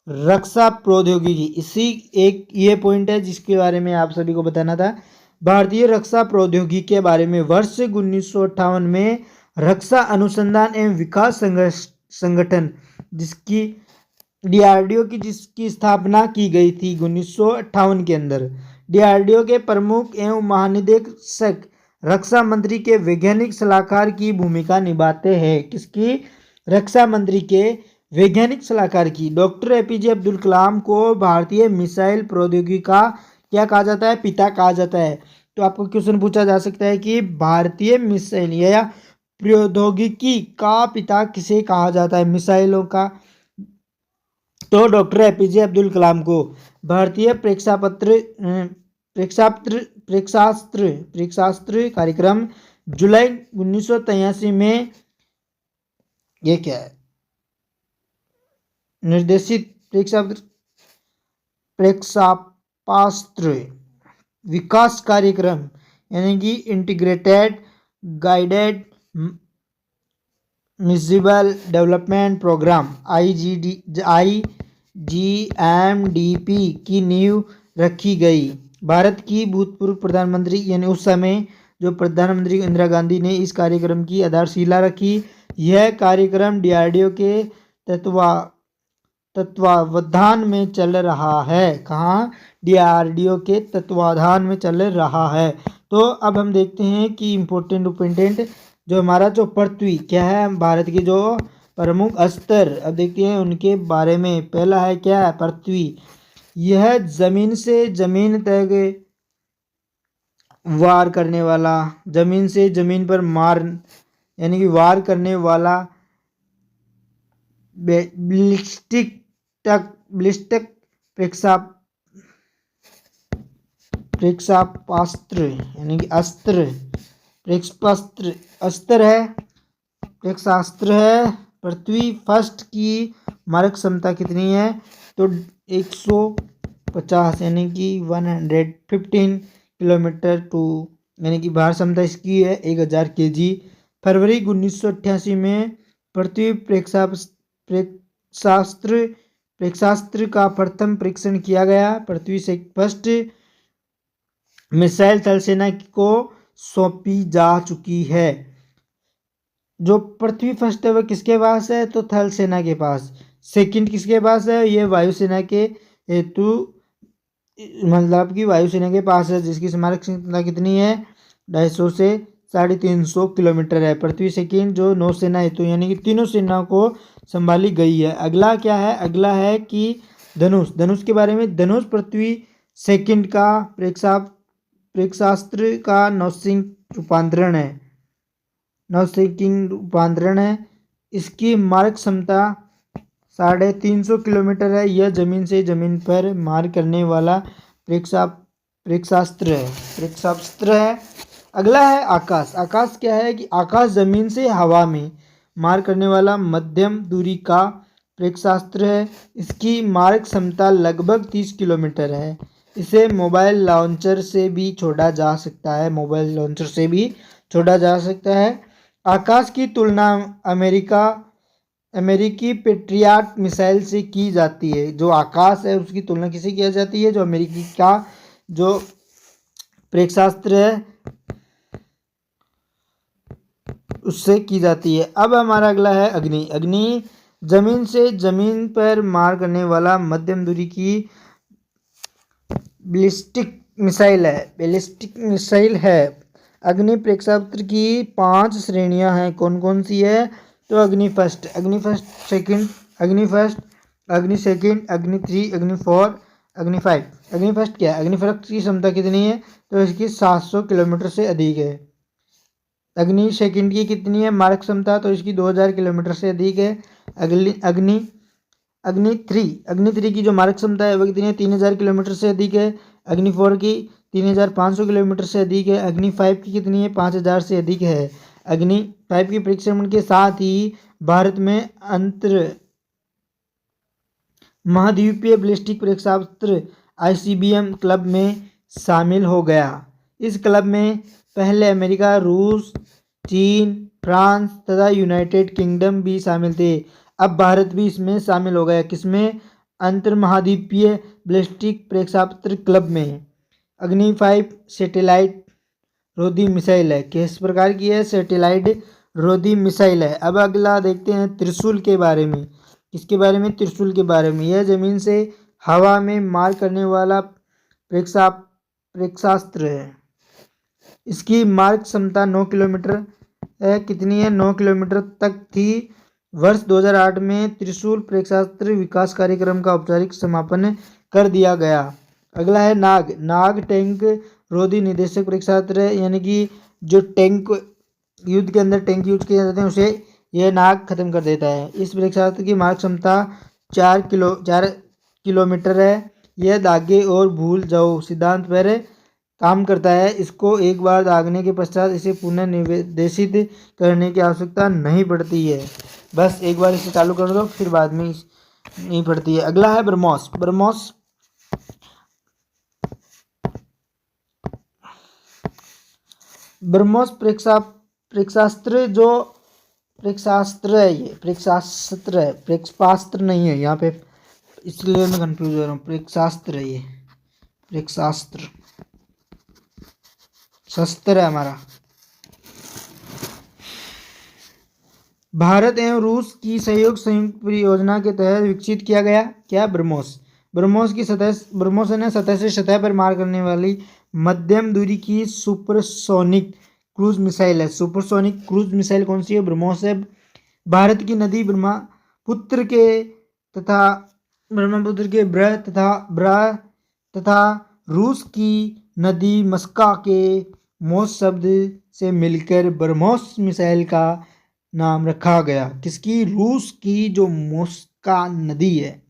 रक्षा प्रौद्योगिकी। इसी एक ये पॉइंट है जिसके बारे में आप सभी को बताना था। भारतीय रक्षा प्रौद्योगिकी के बारे में वर्ष 1958 में रक्षा अनुसंधान एवं विकास संगठन जिसकी DRDO की जिसकी स्थापना की गई थी 1958 के अंदर। DRDO के प्रमुख एवं महानिदेशक रक्षा मंत्री के वैज्ञानिक सलाहकार की भूमिका निभाते हैं। किसकी? रक्षा मंत्री के वैज्ञानिक सलाहकार की। डॉक्टर APJ अब्दुल कलाम को भारतीय मिसाइल प्रौद्योगिकी का क्या कहा जाता है? पिता कहा जाता है। तो आपको क्वेश्चन पूछा जा सकता है कि भारतीय मिसाइल या प्रौद्योगिकी का पिता किसे कहा जाता है? मिसाइलों का। तो डॉक्टर APJ अब्दुल कलाम को। भारतीय प्रेक्षास्त्र कार्यक्रम जुलाई 1983 में ये क्या है? निर्देशित प्रेक्षापास्त्र विकास कार्यक्रम यानी कि integrated guided missile development program IGMDP की नींव रखी गई। भारत की भूतपूर्व प्रधानमंत्री यानी उस समय जो प्रधानमंत्री इंदिरा गांधी ने इस कार्यक्रम की आधारशिला रखी। यह कार्यक्रम DRDO के तत्वावधान में चल रहा है। कहाँ? DRDO के तत्वाधान में चल रहा है। तो अब हम देखते हैं कि इम्पोर्टेंट जो हमारा जो पृथ्वी क्या है, भारत की जो प्रमुख अस्त्र, अब देखते हैं उनके बारे में। पहला है क्या है? पृथ्वी। यह जमीन से जमीन तक वार करने वाला, जमीन से जमीन पर मार यानी कि वार करने वाला बैलिस्टिक प्रेक्षापास्त्र यानी कि अस्त्र है, प्रेक्षास्त्र है। पृथ्वी फर्स्ट की मारक क्षमता कितनी है? तो 150 यानी कि 115 किलोमीटर टू यानी कि भार क्षमता इसकी है 1000 kg। फरवरी 1988 में पृथ्वी प्रेक्षास्त्र का प्रथम परीक्षण किया गया। पृथ्वी से फर्स्ट मिसाइल थल सेना को सौंपी जा चुकी है। जो पृथ्वी फर्स्ट है वह किसके पास है, तो थल सेना के पास। सेकंड किसके पास है, ये वायुसेना के हेतु, मतलब कि वायुसेना के पास है, जिसकी स्मारक क्षमता कितनी है, 250 से 350 किलोमीटर है। पृथ्वी सेकंड जो नौसेना हेतु यानी कि तीनों सेनाओं को संभाली गई है। अगला क्या है, अगला है कि धनुष के बारे में। धनुष पृथ्वी सेकंड का प्रेक्षास्त्र का नौसिंग रूपांतरण है। इसकी मारक क्षमता 350 किलोमीटर है। यह जमीन से जमीन पर मार करने वाला प्रेक्षास्त्र है। अगला है आकाश। आकाश क्या है कि आकाश जमीन से हवा में मार करने वाला मध्यम दूरी का प्रेक्षास्त्र है। इसकी मारक क्षमता लगभग 30 किलोमीटर है। इसे मोबाइल लॉन्चर से भी छोड़ा जा सकता है। आकाश की तुलना अमेरिकी पेट्रियट मिसाइल से की जाती है। जो आकाश है उसकी तुलना किसे की जाती है, जो अमेरिकी का जो प्रेक्षास्त्र है उससे की जाती है। अब हमारा अगला है अग्नि। अग्नि जमीन से जमीन पर मार करने वाला मध्यम दूरी की बैलिस्टिक मिसाइल है। अग्नि प्रेक्षास्त्र की 5 श्रेणियां हैं। कौन कौन सी है, तो अग्नि फर्स्ट, अग्नि सेकंड, अग्नि 3, अग्नि 4, अग्नि 5। अग्नि फर्स्ट क्या है, अग्नि फर्स्ट की क्षमता कितनी है, तो इसकी 700 किलोमीटर से अधिक है। अग्नि सेकंड की कितनी है मारक क्षमता, तो इसकी 2000 किलोमीटर से अधिक है। अग्नि 3 की जो मारक क्षमता है वह कितनी है, 3000 किलोमीटर से अधिक है। अग्नि 4 की 3500 किलोमीटर से अधिक है। अग्नि 5 की कितनी है, 5000 से अधिक है। अग्नि 5 की परीक्षण के साथ ही भारत में अंतर महाद्वीपीय बैलिस्टिक प्रेक्षास्त्र ICBM क्लब में शामिल हो गया। इस क्लब में पहले अमेरिका, रूस, चीन, फ्रांस तथा यूनाइटेड किंगडम भी शामिल थे। अब भारत भी इसमें शामिल हो गया। किसमें, अंतर महाद्वीपीय बैलिस्टिक प्रेक्षास्त्र क्लब में। अग्नि 5 सैटेलाइट रोधी मिसाइल है। किस प्रकार की है, सैटेलाइट रोधी मिसाइल है। अब अगला देखते हैं त्रिशूल के बारे में। किसके बारे में, त्रिशूल के बारे में। यह जमीन से हवा में मार करने वाला प्रेक्षास्त्र है। इसकी मारक क्षमता 9 किलोमीटर है। कितनी है, 9 किलोमीटर तक थी। वर्ष 2008 में त्रिशूल प्रेक्षास्त्र विकास कार्यक्रम का औपचारिक समापन कर दिया गया। अगला है नाग टैंक रोधी निदेशक प्रेक्षास्त्र है, यानी कि जो टैंक युद्ध के अंदर टैंक यूज किए जाते हैं उसे यह नाग खत्म कर देता है। इस प्रेक्षास्त्र की मारक क्षमता 4 किलोमीटर है। यह दागे और भूल जाओ सिद्धांत पर काम करता है। इसको एक बार दागने के पश्चात इसे पुनः निर्देशित करने की आवश्यकता नहीं पड़ती है। बस एक बार इसे चालू कर दो, फिर बाद में नहीं पड़ती है। अगला है ब्रह्मोस। ब्रह्मोस प्रेक्षास्त्र जो प्रेक्षास्त्र है, ये प्रेक्षास्त्र नहीं है यहाँ पे, इसलिए मैं कंफ्यूज हो रहा हूँ। प्रेक्षास्त्र है, ये प्रेक्षास्त्र शस्त्र है हमारा। भारत एवं रूस की संयुक्त परियोजना के तहत विकसित किया गया। क्या, ब्रह्मोस ने सतह से सतह पर मार करने वाली मध्यम दूरी की सुपरसोनिक क्रूज मिसाइल है। सुपरसोनिक क्रूज मिसाइल कौन सी है, ब्रह्मोस है। भारत की नदी ब्रह्मपुत्र के ब्रह तथा रूस की नदी मस्का के मोस शब्द से मिलकर ब्रह्मोस मिसाइल का नाम रखा गया। किसकी, रूस की जो मोस्का नदी है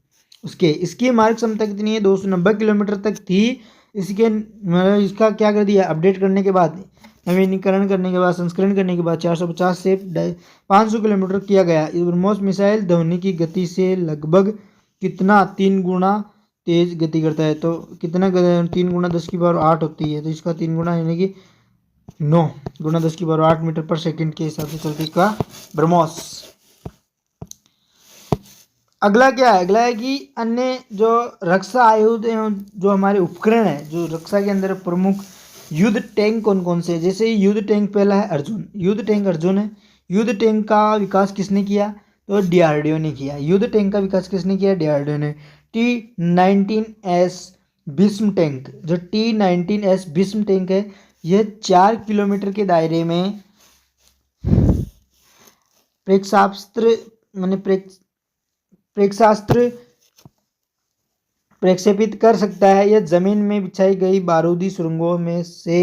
उसके। इसकी मारक क्षमता कितनी है, 290 किलोमीटर तक थी। इसका क्या कर दिया, अपडेट करने के बाद, नवीनीकरण करने के बाद, संस्करण करने के बाद 450 से 500 किलोमीटर किया गया। ब्रह्मोस मिसाइल ध्वनि की गति से लगभग कितना 3 गुना तेज गति करता है। तो कितना 3 गुना 10 की पावर 8 होती है, तो इसका 3 गुना यानी कि 9 गुना 10 की पावर 8 मीटर पर सेकंड के हिसाब से चलती का ब्रह्मोस। अगला क्या है, अगला है कि अन्य जो रक्षा आयुध एवं जो हमारे उपकरण है, जो रक्षा के अंदर प्रमुख युद्ध टैंक कौन कौन से, जैसे युद्ध टैंक पहला है अर्जुन, युद्ध टैंक अर्जुन है। युद्ध टैंक का विकास किसने किया, तो डीआरडीओ ने किया। युद्ध टैंक का विकास किसने किया, डीआरडीओ ने। T-19S भीष्म टैंक, जो T-19S भीष्म टैंक है, यह 4 किलोमीटर के दायरे में प्रेक्षास्त्र माने प्रेक्षास्त्र प्रक्षेपित कर सकता है। यह जमीन में बिछाई गई बारूदी सुरंगों में से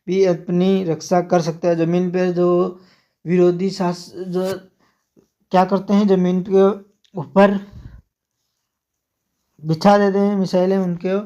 भी अपनी रक्षा कर सकता है। जमीन पर जो विरोधी जो क्या करते हैं, जमीन के ऊपर बिछा देते हैं मिसाइलें, उनके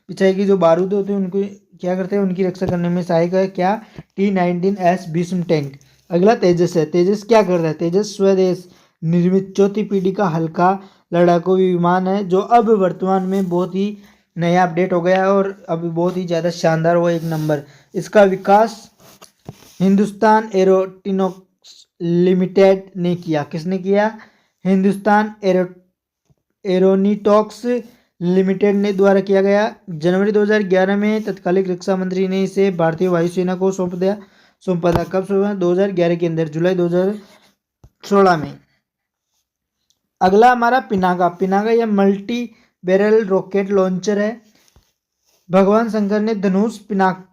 बिछाई की जो बारूद होते हैं उनको क्या करते हैं, उनकी रक्षा करने में सहायक है क्या, T-19S भीष्म टैंक। अगला तेजस है। तेजस क्या करता है, तेजस स्वदेश निर्मित चौथी पीढ़ी का हल्का लड़ाकू विमान है, जो अब वर्तमान में बहुत ही नया अपडेट हो गया है और अभी बहुत ही ज़्यादा शानदार हुआ, एक नंबर। इसका विकास हिंदुस्तान एरोनॉटिक्स लिमिटेड ने किया। किसने किया, हिंदुस्तान एरोनॉटिक्स लिमिटेड ने द्वारा किया गया। जनवरी 2011 में तत्कालीन रक्षा मंत्री ने इसे भारतीय वायुसेना को सौंपा था। कब सौंपा, 2011 के अंदर, जुलाई 2016 में। अगला हमारा पिनाका। पिनाका यह मल्टी बैरल रॉकेट लॉन्चर है। भगवान शंकर ने धनुष पिनाक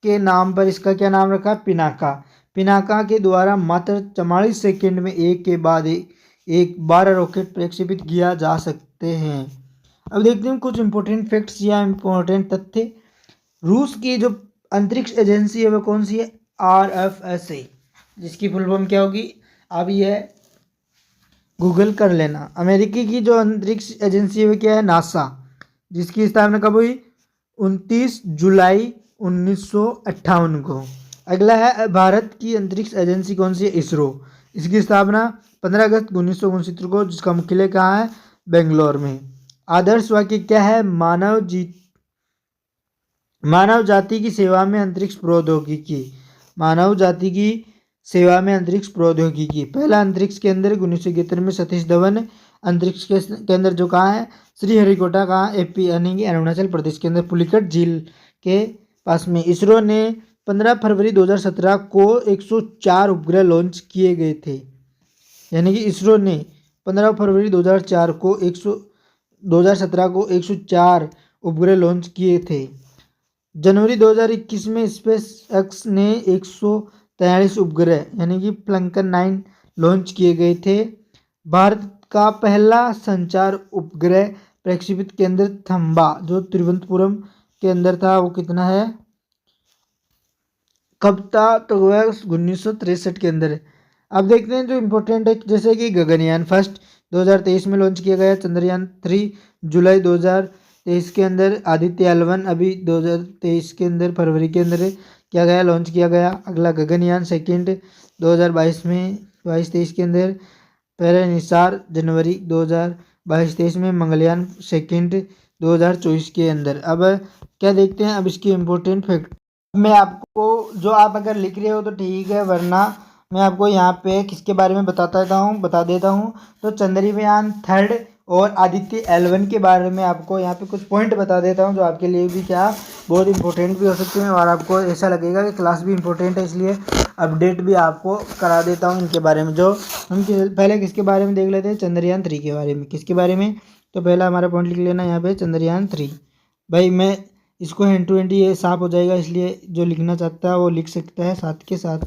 के नाम पर इसका क्या नाम रखा, पिनाका। पिनाका के द्वारा मात्र 44 सेकंड में एक के बाद एक 12 रॉकेट प्रक्षेपित किया जा सकते हैं। अब देखते हैं कुछ इंपॉर्टेंट फैक्ट्स या इंपॉर्टेंट तथ्य। रूस की जो अंतरिक्ष एजेंसी है वो कौन सी है, RFSA, जिसकी फुल फॉर्म क्या होगी, अब यह गूगल कर लेना। अमेरिकी की जो अंतरिक्ष एजेंसी है वो क्या है, नासा, जिसकी स्थापना कब हुई, 29 जुलाई 1958 को। अगला है भारत की अंतरिक्ष एजेंसी कौन सी है, इसरो, इसकी स्थापना 15 अगस्त 1969 को, जिसका मुख्यालय कहाँ है, बेंगलोर में। आदर्श वाक्य क्या है, मानव जाति की सेवा में अंतरिक्ष प्रौद्योगिकी, मानव जाति की सेवा में अंतरिक्ष प्रौद्योगिकी। पहला अंतरिक्ष केंद्र 1971 में सतीश धवन अंतरिक्ष केंद्र जो कहाँ है, श्रीहरिकोटा, कहाँ, AP यानी कि अरुणाचल प्रदेश के अंदर, पुलिकट झील के पास में। इसरो ने 15 फरवरी 2017 को 104 उपग्रह लॉन्च किए गए थे, यानी कि इसरो ने 15 फरवरी 2017 को 104 उपग्रह लॉन्च किए थे। जनवरी 2021 में स्पेस एक्स ने 143 उपग्रह यानी कि फ्लैंकन 9 लॉन्च किए गए थे। भारत का पहला संचार उपग्रह प्रक्षेपित केंद्र थंबा जो तिरुवनंतपुरम के अंदर था, वो कितना है, कब था, तो वह 1963 के अंदर है। अब देखते हैं जो इम्पोर्टेंट है, जैसे कि गगनयान फर्स्ट 2023 में लॉन्च किया गया, चंद्रयान 3 जुलाई 2023 के अंदर, आदित्य L1 अभी 2023 के अंदर फरवरी के अंदर किया गया, लॉन्च किया गया। अगला गगनयान सेकंड 2022 में 22-23 के अंदर, पहले निसार जनवरी 2022-23 में, मंगलयान सेकंड 2024 के अंदर। अब क्या देखते हैं, अब इसकी इम्पोर्टेंट फैक्ट मैं आपको, जो आप अगर लिख रहे हो तो ठीक है, वरना मैं आपको यहाँ पे किसके बारे में बता देता हूँ। तो चंद्रयान 3 और आदित्य L1 के बारे में आपको यहाँ पे कुछ पॉइंट बता देता हूँ, जो आपके लिए भी क्या बहुत इंपॉर्टेंट भी हो सकते हैं और आपको ऐसा लगेगा कि क्लास भी इंपॉर्टेंट है, इसलिए अपडेट भी आपको करा देता हूँ इनके बारे में। जो हम पहले किसके बारे में देख लेते हैं, चंद्रयान 3 के बारे में। किसके बारे में, तो पहला हमारा पॉइंट लिख लेना यहाँ पे, चंद्रयान 3। भाई मैं इसको हैंड टू हैंड ये साफ हो जाएगा, इसलिए जो लिखना चाहता है वो लिख सकता है साथ के साथ।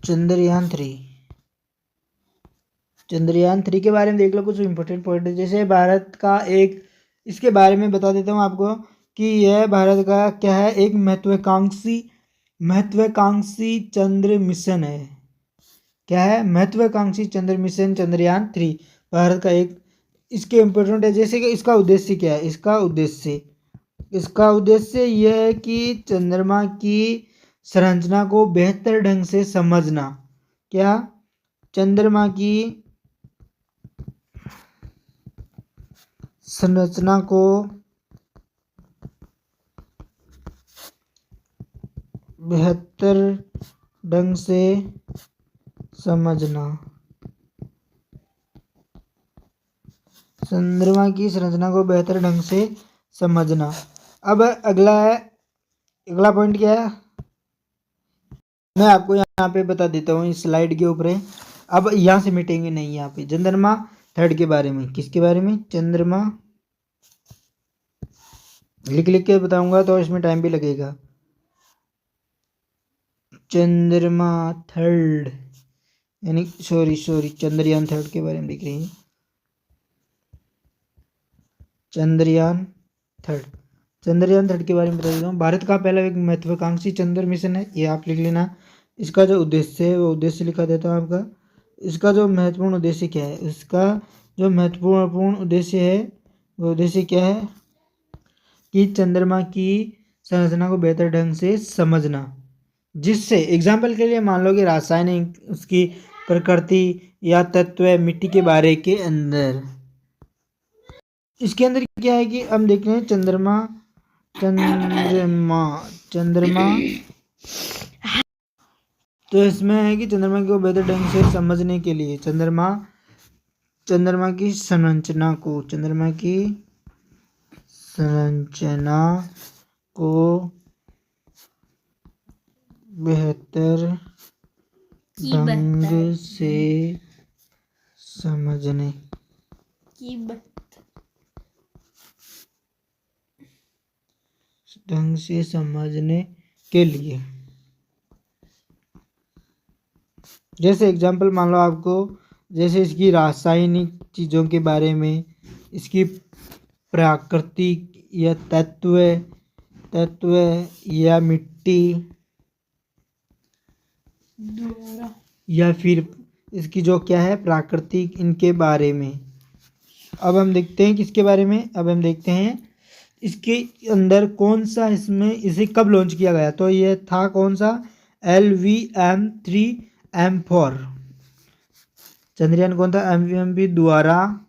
चंद्रयान 3 के बारे में देख लो, कुछ इंपॉर्टेंट पॉइंट है। जैसे भारत का एक, इसके बारे में बता देता हूँ आपको कि यह भारत का क्या है, एक महत्वाकांक्षी चंद्र मिशन है। क्या है, महत्वाकांक्षी चंद्र मिशन चंद्रयान 3 भारत का एक, इसके इम्पोर्टेंट है। जैसे कि इसका उद्देश्य क्या है, इसका उद्देश्य यह है कि चंद्रमा की संरचना को बेहतर ढंग से समझना। क्या? चंद्रमा की संरचना को बेहतर ढंग से समझना। चंद्रमा की संरचना को बेहतर ढंग से समझना। अब अगला पॉइंट क्या है, मैं आपको यहाँ पे बता देता हूँ इस स्लाइड के ऊपर है। अब यहाँ से मिटेंगे नहीं, यहाँ पे चंद्रमा थर्ड के बारे में। किसके बारे में? चंद्रमा। लिख के बताऊंगा तो इसमें टाइम भी लगेगा। चंद्रमा थर्ड यानी सॉरी चंद्रयान थर्ड के बारे में लिख रही है। चंद्रयान थर्ड के बारे में बता देता हूँ। भारत का पहला एक महत्वाकांक्षी चंद्र मिशन है, ये आप लिख लेना। इसका जो उद्देश्य है वो उद्देश्य लिखा देता हूँ आपका। इसका जो महत्वपूर्ण उद्देश्य क्या है, इसका जो महत्वपूर्ण उद्देश्य है वो उद्देश्य क्या है कि चंद्रमा की संरचना को बेहतर ढंग से समझना, जिससे एग्जाम्पल के लिए मान लो कि रासायनिक उसकी प्रकृति या तत्व मिट्टी के बारे के अंदर। इसके अंदर क्या है कि हम देख रहे हैं चंद्रमा तो इसमें है कि चंद्रमा को बेहतर ढंग से समझने के लिए चंद्रमा की संरचना को बेहतर ढंग से समझने के लिए, जैसे एग्जाम्पल मान लो आपको, जैसे इसकी रासायनिक चीज़ों के बारे में, इसकी प्राकृतिक या तत्व या मिट्टी या फिर इसकी जो क्या है प्राकृतिक, इनके बारे में। अब हम देखते हैं किसके बारे में। अब हम देखते हैं इसके अंदर कौन सा, इसमें इसे कब लॉन्च किया गया। तो ये था कौन सा? LVM-3M4 चंद्रयान कौन था? MVMP द्वारा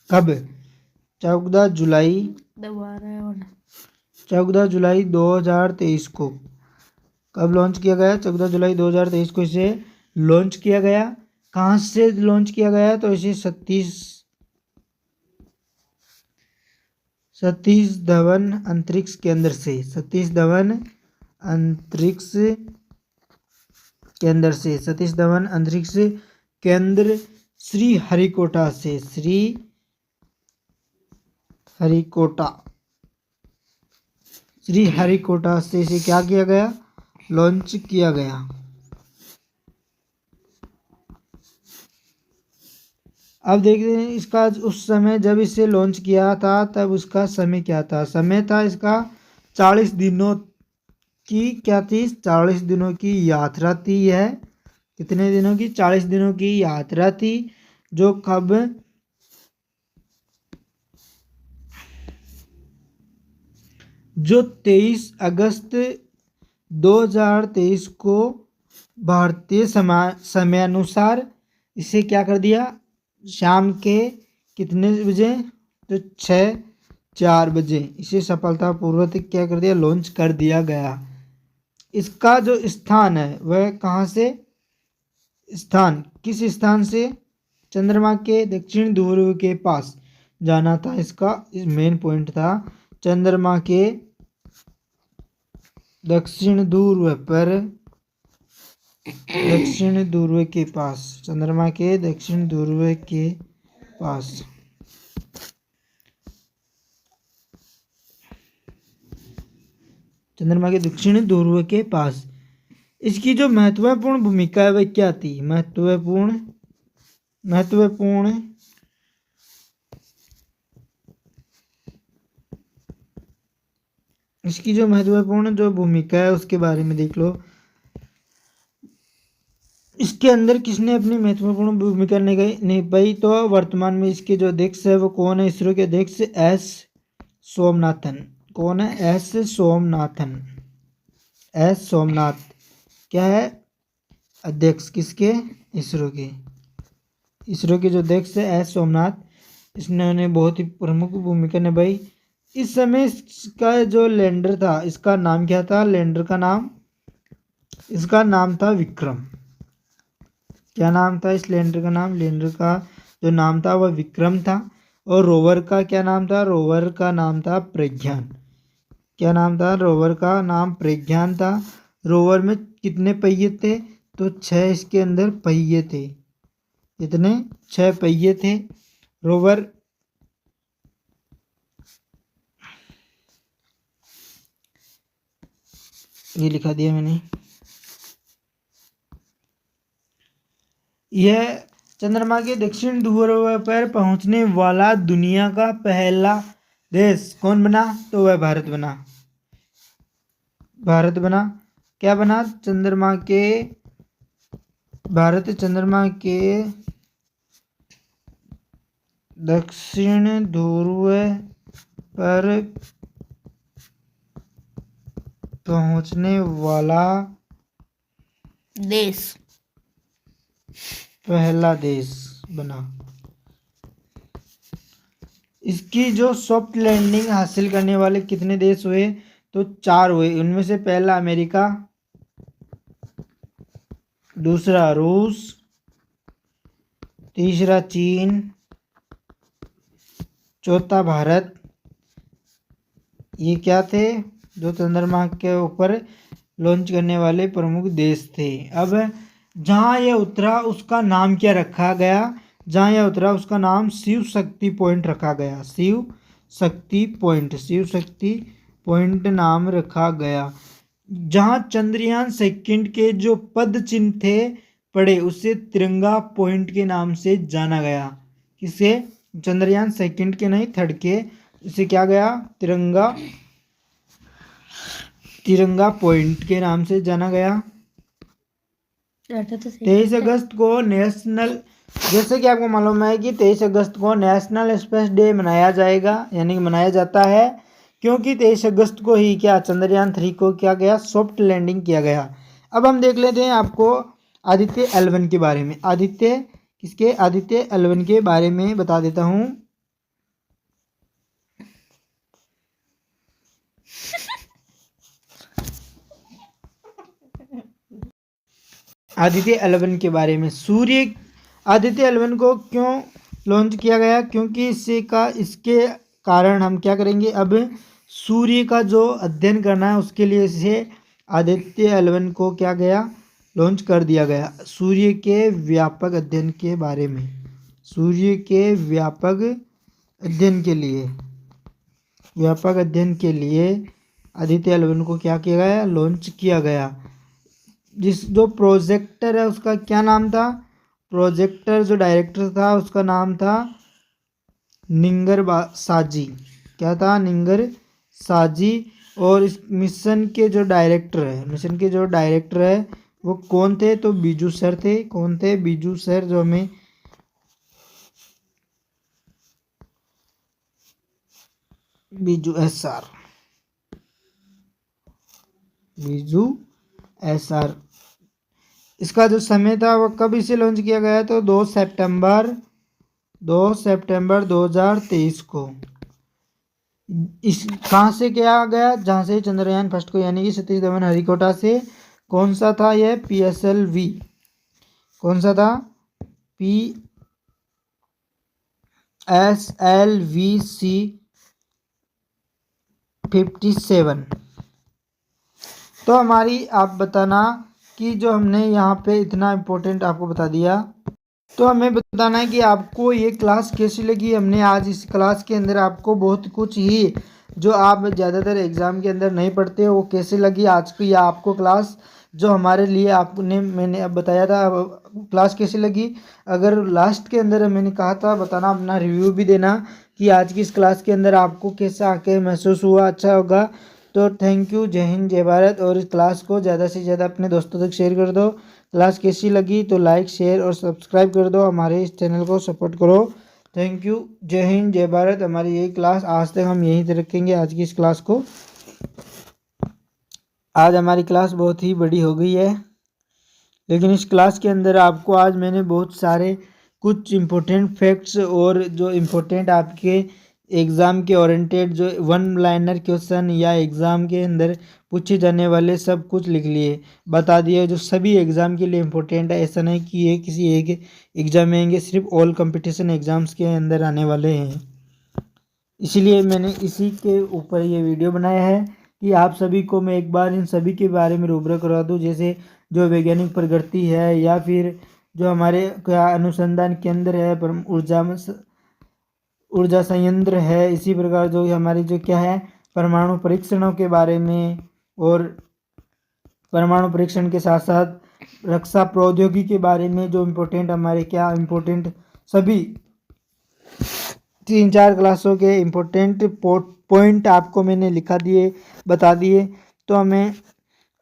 कब? 14 जुलाई 2023 को कब लॉन्च किया गया? 14 जुलाई 2023 को इसे लॉन्च किया गया। कहाँ से लॉन्च किया गया? तो इसे सतीश धवन अंतरिक्ष केंद्र से, सतीश धवन अंतरिक्ष केंद्र श्रीहरिकोटा से, श्रीहरिकोटा से इसे क्या किया गया? लॉन्च किया गया। अब देखते हैं इसका उस समय जब इसे लॉन्च किया था तब उसका समय क्या था। समय था इसका 40 दिनों की, क्या थी? 40 दिनों की यात्रा थी। यह कितने दिनों की? 40 दिनों की यात्रा थी, जो कब? जो 23 अगस्त 2023 को भारतीय समयानुसार इसे क्या कर दिया? शाम के कितने बजे? तो 6:04 बजे इसे सफलतापूर्वक क्या कर दिया? लॉन्च कर दिया गया। इसका जो स्थान है वह कहाँ से? किस स्थान से? चंद्रमा के दक्षिण ध्रुव के पास जाना था। इसका मेन पॉइंट था चंद्रमा के दक्षिण ध्रुव के पास, चंद्रमा के दक्षिण ध्रुव के पास। चंद्रमा के दक्षिण ध्रुव के पास इसकी जो महत्वपूर्ण भूमिका है वह क्या थी? महत्वपूर्ण इसकी जो महत्वपूर्ण जो भूमिका है उसके बारे में देख लो। इसके अंदर किसने अपनी महत्वपूर्ण भूमिका निभाई? तो वर्तमान में इसके जो अध्यक्ष है वो कौन है? इसरो के अध्यक्ष एस सोमनाथन। कौन है? एस सोमनाथन। एस सोमनाथ क्या है, अध्यक्ष किसके, इसरो के। इसरो के जो अध्यक्ष है एस सोमनाथ, इसने बहुत ही प्रमुख भूमिका निभाई। इस समय इसका जो लैंडर था, इसका नाम क्या था, लैंडर का नाम, इसका नाम था विक्रम। क्या नाम था इस लैंडर का नाम, लैंडर का जो नाम था वह विक्रम था। और रोवर का क्या नाम था, रोवर का नाम था प्रज्ञान। क्या नाम था, रोवर का नाम प्रज्ञान था। रोवर में कितने पहिए थे, तो 6 इसके अंदर पहिए थे। कितने, 6 पहिए थे। रोवर ये लिखा दिया मैंने। यह चंद्रमा के दक्षिण ध्रुव पर पहुंचने वाला दुनिया का पहला देश कौन बना, तो वह भारत बना। भारत बना। क्या बना, चंद्रमा के, भारत चंद्रमा के दक्षिण ध्रुव पर पहुंचने वाला देश, पहला देश बना। इसकी जो सॉफ्ट लैंडिंग हासिल करने वाले कितने देश हुए, तो 4 हुए। उनमें से पहला अमेरिका, दूसरा रूस, तीसरा चीन, चौथा भारत। ये क्या थे, जो चंद्रमा के ऊपर लॉन्च करने वाले प्रमुख देश थे। अब जहाँ यह उतरा उसका नाम क्या रखा गया, जहाँ यह उतरा उसका नाम शिव शक्ति पॉइंट रखा गया। शिव शक्ति पॉइंट, शिव शक्ति पॉइंट नाम रखा गया। जहाँ चंद्रयान सेकंड के जो पद चिन्ह थे पड़े, उसे तिरंगा पॉइंट के नाम से जाना गया। किसे, चंद्रयान सेकंड के नहीं, थर्ड के, इसे क्या गया, तिरंगा, तिरंगा पॉइंट के नाम से जाना गया। 23 अगस्त को नेशनल, जैसे कि आपको मालूम है कि 23 अगस्त को नेशनल स्पेस डे मनाया जाएगा, यानी कि मनाया जाता है क्योंकि 23 अगस्त को ही क्या, चंद्रयान 3 को क्या गया, सॉफ्ट लैंडिंग किया गया। अब हम देख लेते हैं आपको आदित्य L1 के बारे में। आदित्य किसके, आदित्य L1 के बारे में बता देता हूँ। आदित्य L1 के बारे में, सूर्य, आदित्य L1 को क्यों लॉन्च किया गया, क्योंकि इसके कारण हम क्या करेंगे, अब सूर्य का जो अध्ययन करना है उसके लिए इसे आदित्य L1 को क्या गया, लॉन्च कर दिया गया। सूर्य के व्यापक अध्ययन के बारे में, सूर्य के व्यापक अध्ययन के लिए, व्यापक अध्ययन के लिए आदित्य L1 को क्या किया गया, लॉन्च किया गया। जिस जो प्रोजेक्टर है उसका क्या नाम था, प्रोजेक्टर जो डायरेक्टर था उसका नाम था निंगर साजी। क्या था, निंगर साजी। और इस मिशन के जो डायरेक्टर है, मिशन के जो डायरेक्टर है वो कौन थे, तो बीजू सर थे। कौन थे, बीजू सर, जो हमें बीजू SR, बीजू SR। इसका जो समय था वो कब इसे लॉन्च किया गया, तो 2 सितंबर 2023 को। इस कहाँ से किया गया, जहाँ से चंद्रयान फर्स्ट को, यानी कि सतीश धवन हरिकोटा से। कौन सा था यह, PSLV। कौन सा था, PSLV-C 57। तो हमारी आप बताना कि जो हमने यहाँ पे इतना इम्पोर्टेंट आपको बता दिया, तो हमें बताना है कि आपको ये क्लास कैसी लगी। हमने आज इस क्लास के अंदर आपको बहुत कुछ ही जो आप ज़्यादातर एग्ज़ाम के अंदर नहीं पढ़ते वो कैसे लगी आज की या आपको क्लास, जो हमारे लिए आपने, मैंने अब बताया था, क्लास कैसी लगी। अगर लास्ट के अंदर मैंने कहा था बताना, अपना रिव्यू भी देना कि आज की इस क्लास के अंदर आपको कैसा आके महसूस हुआ, अच्छा होगा। तो थैंक यू, जय हिंद जय भारत। और इस क्लास को ज़्यादा से ज़्यादा अपने दोस्तों तक शेयर कर दो। क्लास कैसी लगी तो लाइक शेयर और सब्सक्राइब कर दो, हमारे इस चैनल को सपोर्ट करो। थैंक यू, जय हिंद जय भारत। हमारी यही क्लास आज तक हम यहीं तक रखेंगे, आज की इस क्लास को। आज हमारी क्लास बहुत ही बड़ी हो गई है, लेकिन इस क्लास के अंदर आपको आज मैंने बहुत सारे कुछ इम्पोर्टेंट फैक्ट्स और जो इम्पोर्टेंट आपके एग्ज़ाम के ओरिएंटेड जो वन लाइनर क्वेश्चन या एग्ज़ाम के अंदर पूछे जाने वाले सब कुछ लिख लिए बता दिए, जो सभी एग्ज़ाम के लिए इम्पोर्टेंट है। ऐसा नहीं कि ये किसी एक एग्ज़ाम में आएंगे, सिर्फ ऑल कंपटीशन एग्ज़ाम्स के अंदर आने वाले हैं। इसीलिए मैंने इसी के ऊपर ये वीडियो बनाया है कि आप सभी को मैं एक बार इन सभी के बारे में रूबरू करवा दूँ, जैसे जो वैज्ञानिक प्रगति है या फिर जो हमारे क्या अनुसंधान केंद्र है, ऊर्जा संयंत्र है, इसी प्रकार जो हमारी जो क्या है परमाणु परीक्षणों के बारे में, और परमाणु परीक्षण के साथ साथ रक्षा प्रौद्योगिकी के बारे में जो इम्पोर्टेंट हमारे क्या इम्पोर्टेंट सभी 3-4 क्लासों के इम्पोर्टेंट पॉइंट आपको मैंने लिखा दिए बता दिए। तो हमें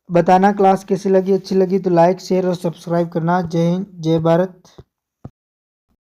बताना क्लास कैसी लगी, अच्छी लगी तो लाइक शेयर और सब्सक्राइब करना। जय हिंद, जय भारत।